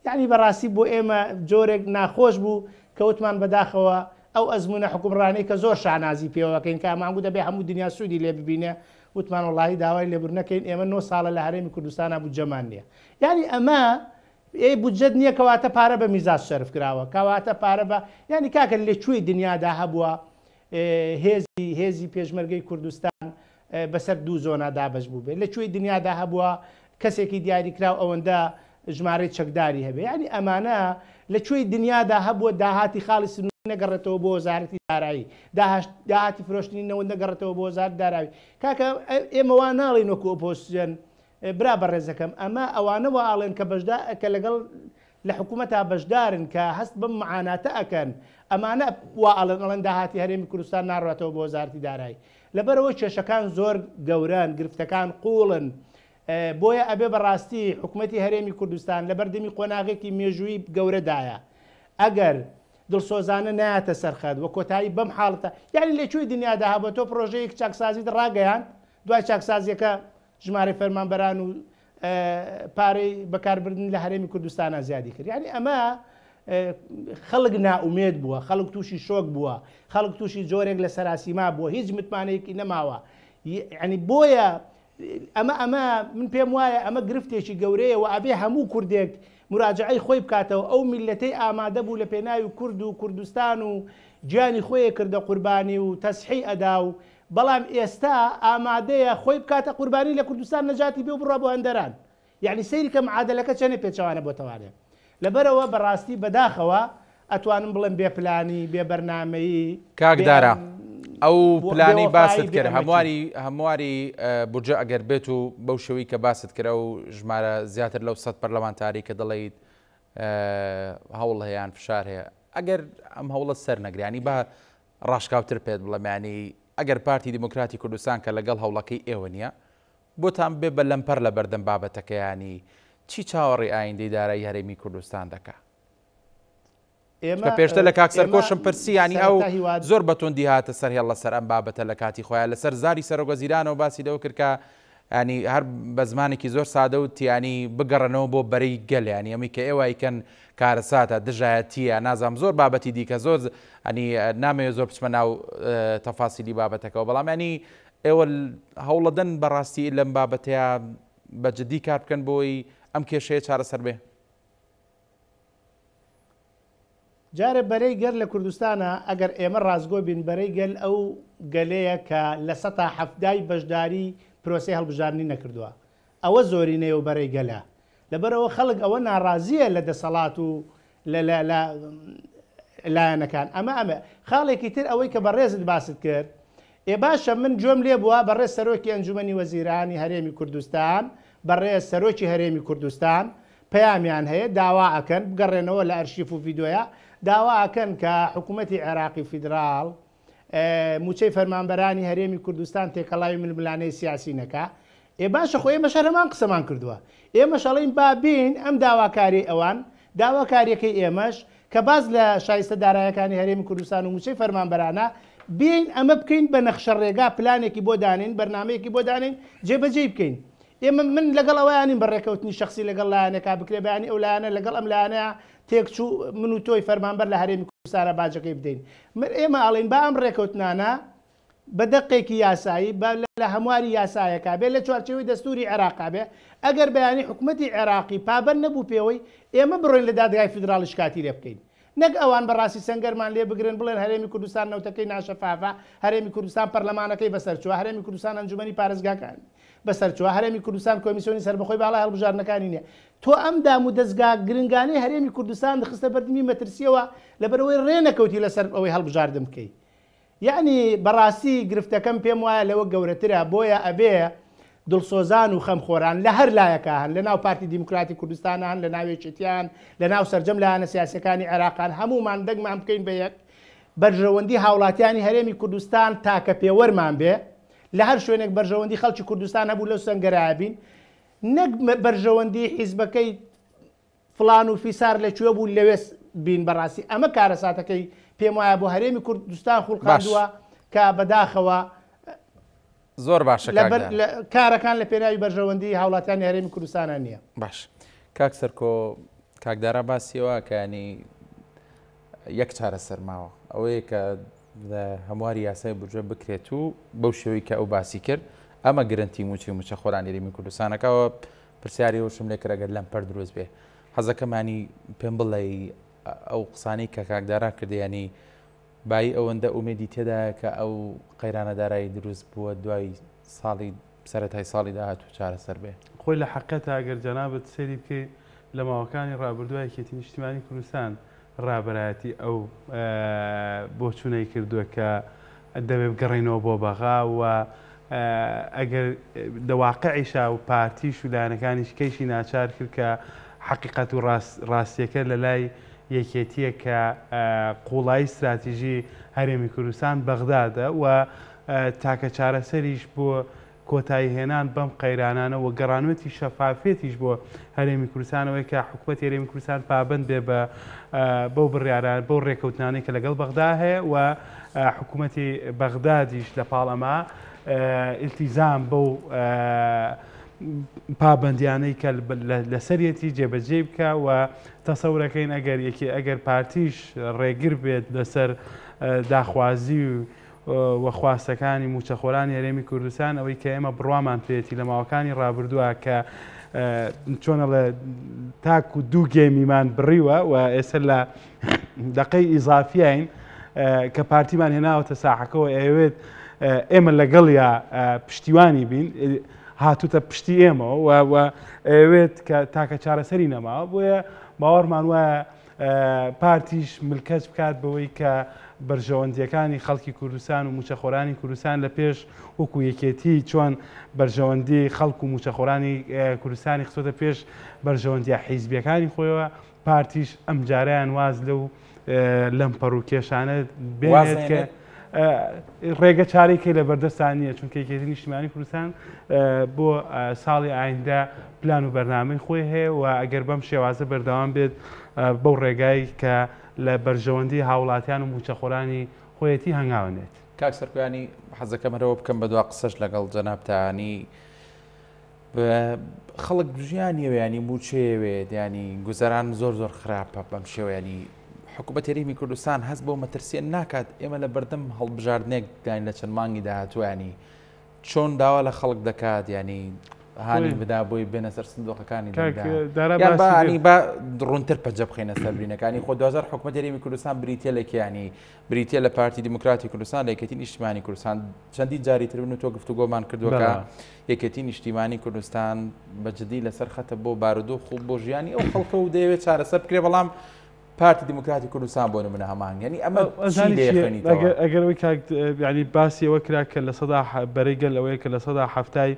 یعنی بەڕاستی بۆ ئێمە جۆرێک ناخۆش بوو کەوتمان بەداخەوە ئەو ئەزمونە حکومڕانەی کە زۆر شانازی پێوەکەین کە مانگو دەبێ هەموو دنیا سوودی لێ ببینێ وتمان وڵی داوای لێبوورنەکەین ئێمە 9 ساڵە لە هەرێمی کوردستانە بودجەمان نییە. یعنی ئەمە بودجەت نییە کەواتە پارە بە میزاج سەرف کراوە کەواتە پارە بە ینی کاکە لەکوێی دنیادا هەبووە هێزی پێشمەرگەی کوردستان بەسەر دوو زۆنا دابش بوو بێت لەکوێی دنیادا هەبووە کەسێکی دیاریکراو ئەوەندە ژمارەی چەکداری هەبێ. ینی ئەمانە لەکوێی دنیادا هەبووە داهاتی خاڵی سنووری نەگەڕێتەوە بۆ وەزارەتی دارایی داهاتی فرۆشتنینەوە نەگەڕێتەوە بۆ وەزارەتی داراوی. کاکە ئێمە وا ناڵین وەکو ئۆپۆزیسیۆن برا بەڕێزەکەم ئەمە ئەوانەوە ئاڵێن کە لەگەڵ لە حکوومەتتا بەشدارن کە هەست بم معاناتە ئەکەن ئەمانە وا ئەڵەن داهاتی هەرێمی کوردستان ناڕاتەوە بۆ وەزارەتی دارایی. لەبەرەوە کێشەکان زۆر گەوران گرفتەکان قوڵن بۆیە ئەبێ بەڕاستی حکوومەتی هەرێمی کوردستان لە بەردەمی قۆناغێکی مێژووی گەورەدایە ئەگەر دڵسۆزانە نایەتە سەرخەت وە کۆتایی بەم حاڵتە یعنی لەکوێی دنیادا هەبە تۆ پرۆژەیەک چاکسازی ڕاگەیان دوای چاکسازیەکە ژمارە فەرمانبەران و پارەی بەکاربردن لە هەرێمی کوردستانە زیادی کرد. یعنی ئەمە خەڵک ناومێت بووە خەڵک تووشی شۆک بووە خەڵک تووشی جۆرێک لە سەراسیما بووە هیچ متمانەیەکی نەماوە. ینی بۆیە ئەمە من پێم وایە ئەمە گرفتێکی گەورەیە و ئەبێ هەموو کوردێک مراجعەی خۆی بکاتەوە ئەو میلەتەی ئامادە بوو لە پێناوی کورد و کوردستان و گیانی خۆی کردە قوربانی و تەسحی ئەدا و بەڵام ئێستا ئامادەیە خۆی بکاتە قوربانی لە کوردستان نەجاتی بێ و بڕە بۆ هەندەران. یعنی سەیری کە معادلەکە چەنێ پێچەوانە بۆ تەوانێ لەبەرەوە بەڕاستی بەداخەوە ئەتوانم بڵێم بێ پلانی بێ بەرنامەیی کاکدارە ئەو پلانی باست کرد هەمواری بودجە ئەگەر بێت و بەو شێوەی کە باست کرە و ژمارە زیاتر لەو 100 پەرلەمانتاری کە دەڵێیت هەوڵ هەیەیان فشار هەیە ئەگەر ئەم هەوڵە سەر نەگریانی بە ڕاشکاوتر پێت بڵێمانی ئەگەر پارتی دیموکراتی کوردستان کە لەگەڵ هەوڵەکەی ئێوە نییە بۆتان بێ بە لەمپەر لە بەردەم بابەتەکەیانی چی چاوەڕی ئایندەی دارایی هەرێمی کوردستان دەکات؟ کە پێشتر لە کاک سەرکۆشم پرسی ینی ئەو زۆر بەتوندی هاتە سەر هێڵ لەسەر ئەم بابەتە لە کاتی خۆیان لەسەر زاری سەرۆگەزیرانەوە باسی لەوە کرد کە ینی هەر بە زمانێکی زۆر سادە و تیانی بگەڕنەوە بۆ بەرەی گەل ینی ئەمی کە ئێوە ئیکەن کارەساتە دژایەتیە نازام زۆر بابەتی دیکە زۆر ئەنی نامەوێت زۆر بچمە ناو تەفاسیلی بابەتەکەەوە بەڵام ینی ئێوە هەوڵەدەن بەڕاستی لەم بابەتەیە بەجددی کار بکەن بۆی ئەم کێشەیە چارەسەر بێ. جارە بەرەی گەر لە کوردستانە ئەگەر ئێمە ڕازگۆ بین بەرەی گەل ئەو گەلەیە کە لە ١٧٠ بەشداری پرۆسی هەڵبژارنی نەکردووە ئەوە زۆرینەیە و بەرەی گەلە لەبەرەوە خەڵک ئەوە ناڕازیە لە دەسەڵات و لایەنەکان ئەمە خاڵێکی تر ئەوەی کە بەڕێزت باست کرد باشە من جۆم لێ بووە بەڕێز سەرۆکی ئەنجومەنی وەزیرانی هەرێمی کوردستان بەڕێز سەرۆکی هەرێمی کوردستان پەیامیان هەیە داوا ئەکەن بگەڕێنەوە لە ئەرشیف و ڤیدۆیە داوا ئەکەن کە حکوومەتی عێراقی فیدراڵ موچەی فەرمانبەرانی هەرێمی کوردستان تێکەڵاوی ململانەی سیاسی نەکا باشە خۆ ئێمە شەرەمان قسەمان کردووە ئێمە شەڵین بابین ئەم داواکاری ئەوان داواکاریەکەی ئێمەش کە باز لە شایستە دارایەکانی هەرێمی کوردستان و موچەی فەرمانبەرانە بین ئەمە بکەین بە نەخشە ڕێگا پلانێکی بۆ دانین بەرنمەیەکی بۆ دانین جێبەجێ بکەین. ئێمە من لەگەڵ ئەویانین بەڕێکەوتنی شخصی لەگەڵ لایەنەکە بکرێ بەیانی ئەو لایەنە لەگەڵ ئەم لایەنەیە تێکچوو من و تۆی فەرمانبەر لە هەرێمی کوردستانە باجەکەی بدەین. ئێمە ئاڵین با ئەم ڕێکەوتنانە بە دەقێکی یاسایی لە هەمواری یاسایەکە بێ لە چوارچێوەی دەستوری عێراقا بێ ئەگەر بەیانی حکوومەتی عێراقی پابەر نەبوو پێوەی ئێمە بڕۆین لە دادگای فیدراڵی شکاتی لێ بکەین نەک ئەوان بەڕاستی سەنگەرمان لێ بگرن بڵێن هەرێمی کوردستان نەوتەکەی ناشەفافە هەرێمی کوردستان پەرلەمانەکەی بەسەرچووە هەرێمی کوردستان ئەنجومەنی پارێزگاکان بەسەرچووە هەرێمی کوردستان کۆمیسیۆنی سەربەخۆی باڵای هەڵبژارنەکانی نییە تۆ ئەم دام و دەستگا گرنگانەی هەرێمی کوردستان دەخستە بەردەمی مەترسیەوە لەبەرەوەی ڕێنەکەوتی لەسەر ئەوەی هەڵبژاردن بکەی. یعنی بەڕاستی گرفتەکەم پێم وایە لەوە گەورەترە بۆیە ئەبێ دڵسۆزان و خەمخۆران لە هەر لایەکە هەن لە ناو پارتی دیموکراتی کوردستانان لە ناوێچێتیان لە ناو سەرجەم لایەنە سیاسەکانی عێراقان هەمومان دەنگمان بکەین بە یەک بەرژەوەندی هاوڵاتیانی هەرێمی کوردستان تاکە پێوەرمان بێ لە هەر شوێنێک بەرژەوەندی خەڵکی کوردستان هەبوو لەو سەنگەرایە بین نەک بەرژەوەندی حیزبەکەی فڵان و فیسار لەکوێ بوو لەوێ بین بەڕاستی ئەمە کارەساتەکەی پێم وایە بۆ هەرێمی کوردستان خوڵقاندووە کە بەداخەوە زۆر باشە کارەکان لە پێناوی بەرژەوەندی هاوڵاتیانی هەرێمی کوردستانە نییە. باش کاک سەرکۆ کاکدارا باسیەوە کە ینی یەک چارەسەر ماوە ئەوەیە کە هەمواری یاسای بجێ بکرێت و بەو شێوەی کە ئەو باسی کرد ئەمە گرنتی موچی موچە خۆرانی هەرێمی کوردستانەکەەوە پرسیاری وشم لێ کرەگەر لەم پەر دروست بێ حەزەکەمانی پێم بڵێ ئەو قسانەی کە کاکدارا کردیانی بای ئەوەندە ئومێدی تێدایە کە ئەو قەیرانەدارایی دروست بووە دوای ساڵی سەرەتای ساڵی داهاتوو چارەسەر بێ خۆی لە حەقەتە ئەگەر جەنابەت سەیری بکەیت لە ماوەکانی ڕابردووە یەکێتی نیشتیمانی کوردستان ڕابەرایەتی ئەو بۆچوونەی کردووە کە دەبێ بگەڕێنەوە بۆ بەغا و ئەگەر دەواقعیشا و پارتیش و لایەنەکانیش کەیشی ناچار کرد کە حقیقەت و ڕاستیەکە لە لای یەکێتیە کە قوڵایی استراتیژی هەرێمی کوردستان بەغدادە و تاکە چارەسەریش بۆ کۆتایی هێنان بەم قەیرانانە و گەڕانوێتی شەفافێتیش بۆ هەرێمی کوردستانەوەی کە حکوومەتی هەرێمی کوردستان پابند بێ بە بەو بڕیاران بەو ڕێکەوتنانەی کە لەگەڵ بەغدا هەیە و حکوومەتی بەغدادیش لە پاڵەما ئیلتیزام بەو پابندیانەی کە لەسەرەتی جێبەجێ بکە و تەسەورەکەین ئەگەر پارتیش ڕێگر بێت لەسەر داخوازی و خواستەکانی موچەخۆرانی هەرێمی کوردستان ئەوەی کە ئێمە بڕوامان پێێتی لە ماوەکانی ڕابردووە کە چۆنە لە تاک و دوو گێمیمان بڕیوە و ئێستا لە دقەی ئیزافیین کە پارتیمان هێناوەتە ساحەکەەوە ئەوێت ئێمە لەگەڵ یا پشتیوانی بین هاتوتە پشتی ئێمەوە و ئەوێت کە تاکە چارەسەری نەماوە بۆیە باوەڕمان وایە پارتیش ملکەت بکات بەوەی کە بەرژەوەندیەکانی خەڵکی کوردستان و موچەخۆرانی کوردستان لە پێش وەکو یەکێتی چۆن بەرژەوەندی خەڵک و موچەخۆرانی کوردستانی خستۆتە پێش بەرژەوەندیە حیزبیەکانی خۆیەوە پارتیش ئەم جارەیان واز لەو لەم پەڕوکێشانە بێت کە ڕێگە چارێکی لە بەردەستان نییە چونکە یەکێتی نیشتیمانی کوردستان بۆ ساڵی ئایندا پلان و بەرنامەی خۆی هەیە و ئەگەر بەم شێوازە بەردەوام بێت بەو ڕێگای کە لە بەرژەوەندی هاوڵاتیان و موچەخۆرانی خۆیەتی هەنگاوێت. کاک سەرکویانی حەزەکەم هەرەوە بکەم بە دوا قسەش لەگەڵ جەنابتانی خەڵک ژیانیەوە ینی موچێوێت ینی گوزەران زۆر زۆر خراپە بەم شێوەیانی حکوومەت هەرێمی کوردستان هەست بۆ مەترسیان ناکات ئێمە لە بەردەم هەڵبژاردنێک لە چەند مانگی داهاتوانی چۆن داوا لە خەڵک دەکات ینی هانی بدا بۆی بێنە سەر سندۆقەکانی دەنگانی با ڕوونتر پەجە بخینە سەر برینەکانی خۆ 2000 حکوومەت هەرێمی کوردستان بریتێلێکیانی بریتێ لە پارتی دیموکراتی کوردستان لە یەکێتی نیشتیمانی کوردستان چەندی جاریتر بن و تۆ گفتوگۆمان کردووەکە یەکێتی نیشتیمانی کوردستان بەجددی لەسەر خەتە بۆ بارودۆ خوب بۆ ژیانی ئەو خەڵکە و دەیەوێت چارەسەر بکرێ بەڵام پارتی دیموکراتی کوردستان بۆ نمونە هەمان ینی ئەمە ئەگەرەوەی ینی باسی ئەوە کرا کە لە سەدا بەرەیگەل ئەوەیە کە لە سەدا هەفتای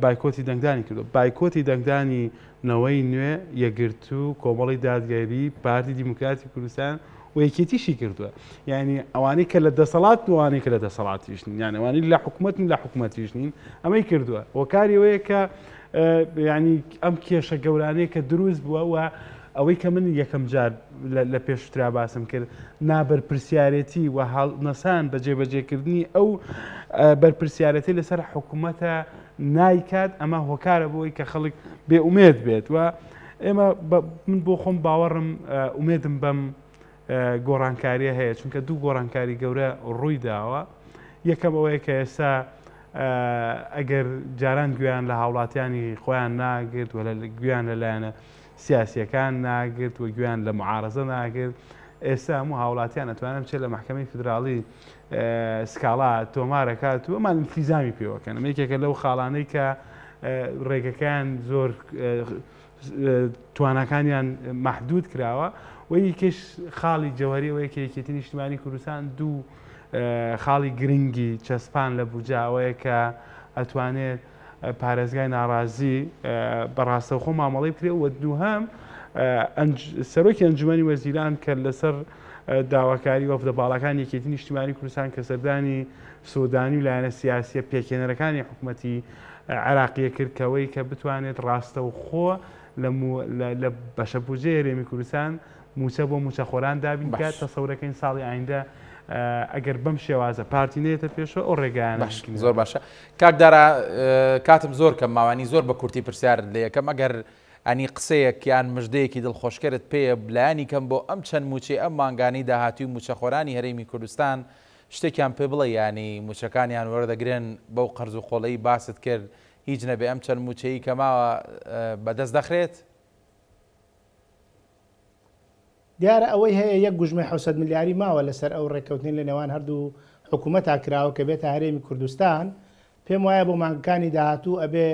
بایکۆتی دەنگدانی کردو بایکۆتی دەنگدانی نەوەی نوێ یەکگرتو کۆمەڵی دادگایری پارتی دیموکراتی کوردستان و یەکێتیشی کردووە یعنی ئەوانەی کە لە دەسەڵات وانەی کە لە دەسەڵاتیش نین یان ئەوانەی لە حکوومەت لە حکوومەتیش نین ئەمەی کردووە وەکاری ئەوەیە کە ینی ئەم کێشە گەورانەیە کە دروست بووە و ئەوەی کە من یەکەم جار لە پێشترا باسم کرد نابەرپرسیارەتی و هەڵنەسان بە جێبەجێکردنی ئەو بەرپرسیارەتی لەسەر حکوومەتە نایکات ئەمە هۆکارە بۆی کە خەڵک بێئومێد بێت و ئێمە من بۆ خۆم باوەڕم ئومێدم بەم گۆڕانکاریە هەیە چونکە دوو گۆڕانکاری گەورە ڕووی داوە یەکەم ئەوەیە کە ئێستا ئەگەر جاران گویان لە هاوڵاتیانی خۆیان ناگرت و گویان لەلایەنە سیاسیەکان ناگرت و گویان لە معارەزە ناگرت ئێستا هەموو هاوڵاتیان ئەتوانن بچێت لە محکەمەی فدراڵی سکاڵا تۆمارەکات و ئەمان ئیلتیزامی پێوەکەن یەکێکە لەو خاڵانەی کە ڕێگەکان زۆر توانەکانیان مەحدود کراوە و یەکێش خاڵی جەوهەری ئەوەیە کە یەکێتی نیشتیمانی کوردستان دوو خاڵی گرنگی چەسپان لە بوجاوەیە کە ئەتوانێت پارێزگای ناڕازی بەڕاستەوخۆ مامەڵی بکرێت و دووهەم سەرۆکی ئەنجومەنی وەزیران کە لەسەر داواکاری وەفدە باڵەکان یەکێتی نیشتیمانی کوردستان کە سەردانی سۆدانی و لایەنە سیاسیە پێکێنەرەکانی حکوومەتی عێراقیە کردکەوەی کە بتوانێت ڕاستەوخۆ لە بەشەبوجێ هەرێمی کوردستان موچە بۆ موچەخۆران دابین بکات تەسەورەکەین ساڵی ئایندا ئەگەر بەم شێوازە پارتینێتە پێشەوە ئەو ڕێگایانە زۆر باشە کاکدارا کاتم زۆر کەم ماوانی زۆر بە کورتی پرسیار لە یەکەم ئەگەر ئەنی قسەیەک یان مژدەیەکی دڵخۆشکرت پێە بلایانی کەم بۆ ئەم چەند موچێ ئەم مانگانی داهاتوی موچەخۆرانی هەرێمی کوردستان شتێکیان پێ بڵێ ینی موچەکانیان وەردەگرن بەو قەرز و خۆڵەی باست کرد هیچ نەبێ ئەم چەند موچەیی کەماوە بەدەست دەخرێت؟ دیارە ئەوەی هەیە یەک گوژمە 600 ملیاری ماوە لەسەر ئەو ڕێککەوتنی لە نێوان هەردوو حکوومەتا کراوە کە بێتە هەرێمی کوردستان پێم وایە بۆ مانگەکانی داهاتوو ئەبێ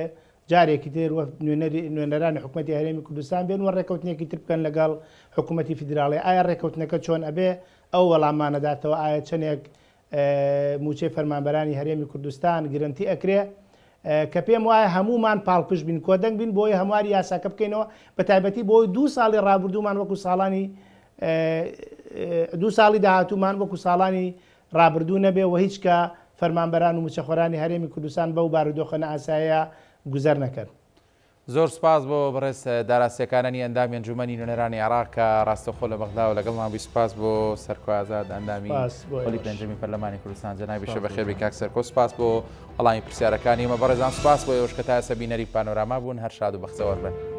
جارێکی تر نوێنەرانی حکوومەتی هەرێمی کوردستان بێن وە ڕێککەوتنێکی تر بکەن لەگەڵ حکوومەتی فیدراڵی ئایا ڕێککەوتنەکە چۆن ئەبێ ئەو وەڵامانەداتەوە ئایا چەندێک موچەی فەرمانبەرانی هەرێمی کوردستان گرنتی ئەکرێ کە پێم وایە هەمومان پاڵپش بین کۆدەنگ بین بۆی هەمواری یاساکە بکەینەوە بە تایبەتی بۆی 2 ساڵی ڕابردوومان وەکو ساڵانی 2 ساڵی داهاتوومان وەکو ساڵانی ڕابردوو نەبێ و هیچ کە فەرمانبەران و موچەخۆرانی هەرێمی کوردستان بەو بارودۆخەنە ئاساییە گوزەر نەکەن. زۆر سپاس بۆ بەڕێز داراسیەکاننی ئەندامی ئەنجومەنی نوێنەرانی عێراق کە ڕاستەخۆ لە بەغدا و لەگەڵمان بووی. سپاس بۆ سەرکۆ ئازاد ئەندامی پۆلی پێنجەمی پەرلەمانی کوردستان جەنابی شەبە خێربی کاک سەرکۆ. سپاس بۆ وەڵامی پرسیارەکانی مە بەڕێزان. سپاس بۆ ئێوەش کە تا ئێستا بینەری پانۆراما بوون. هەر شاد و بەختەوەر بن.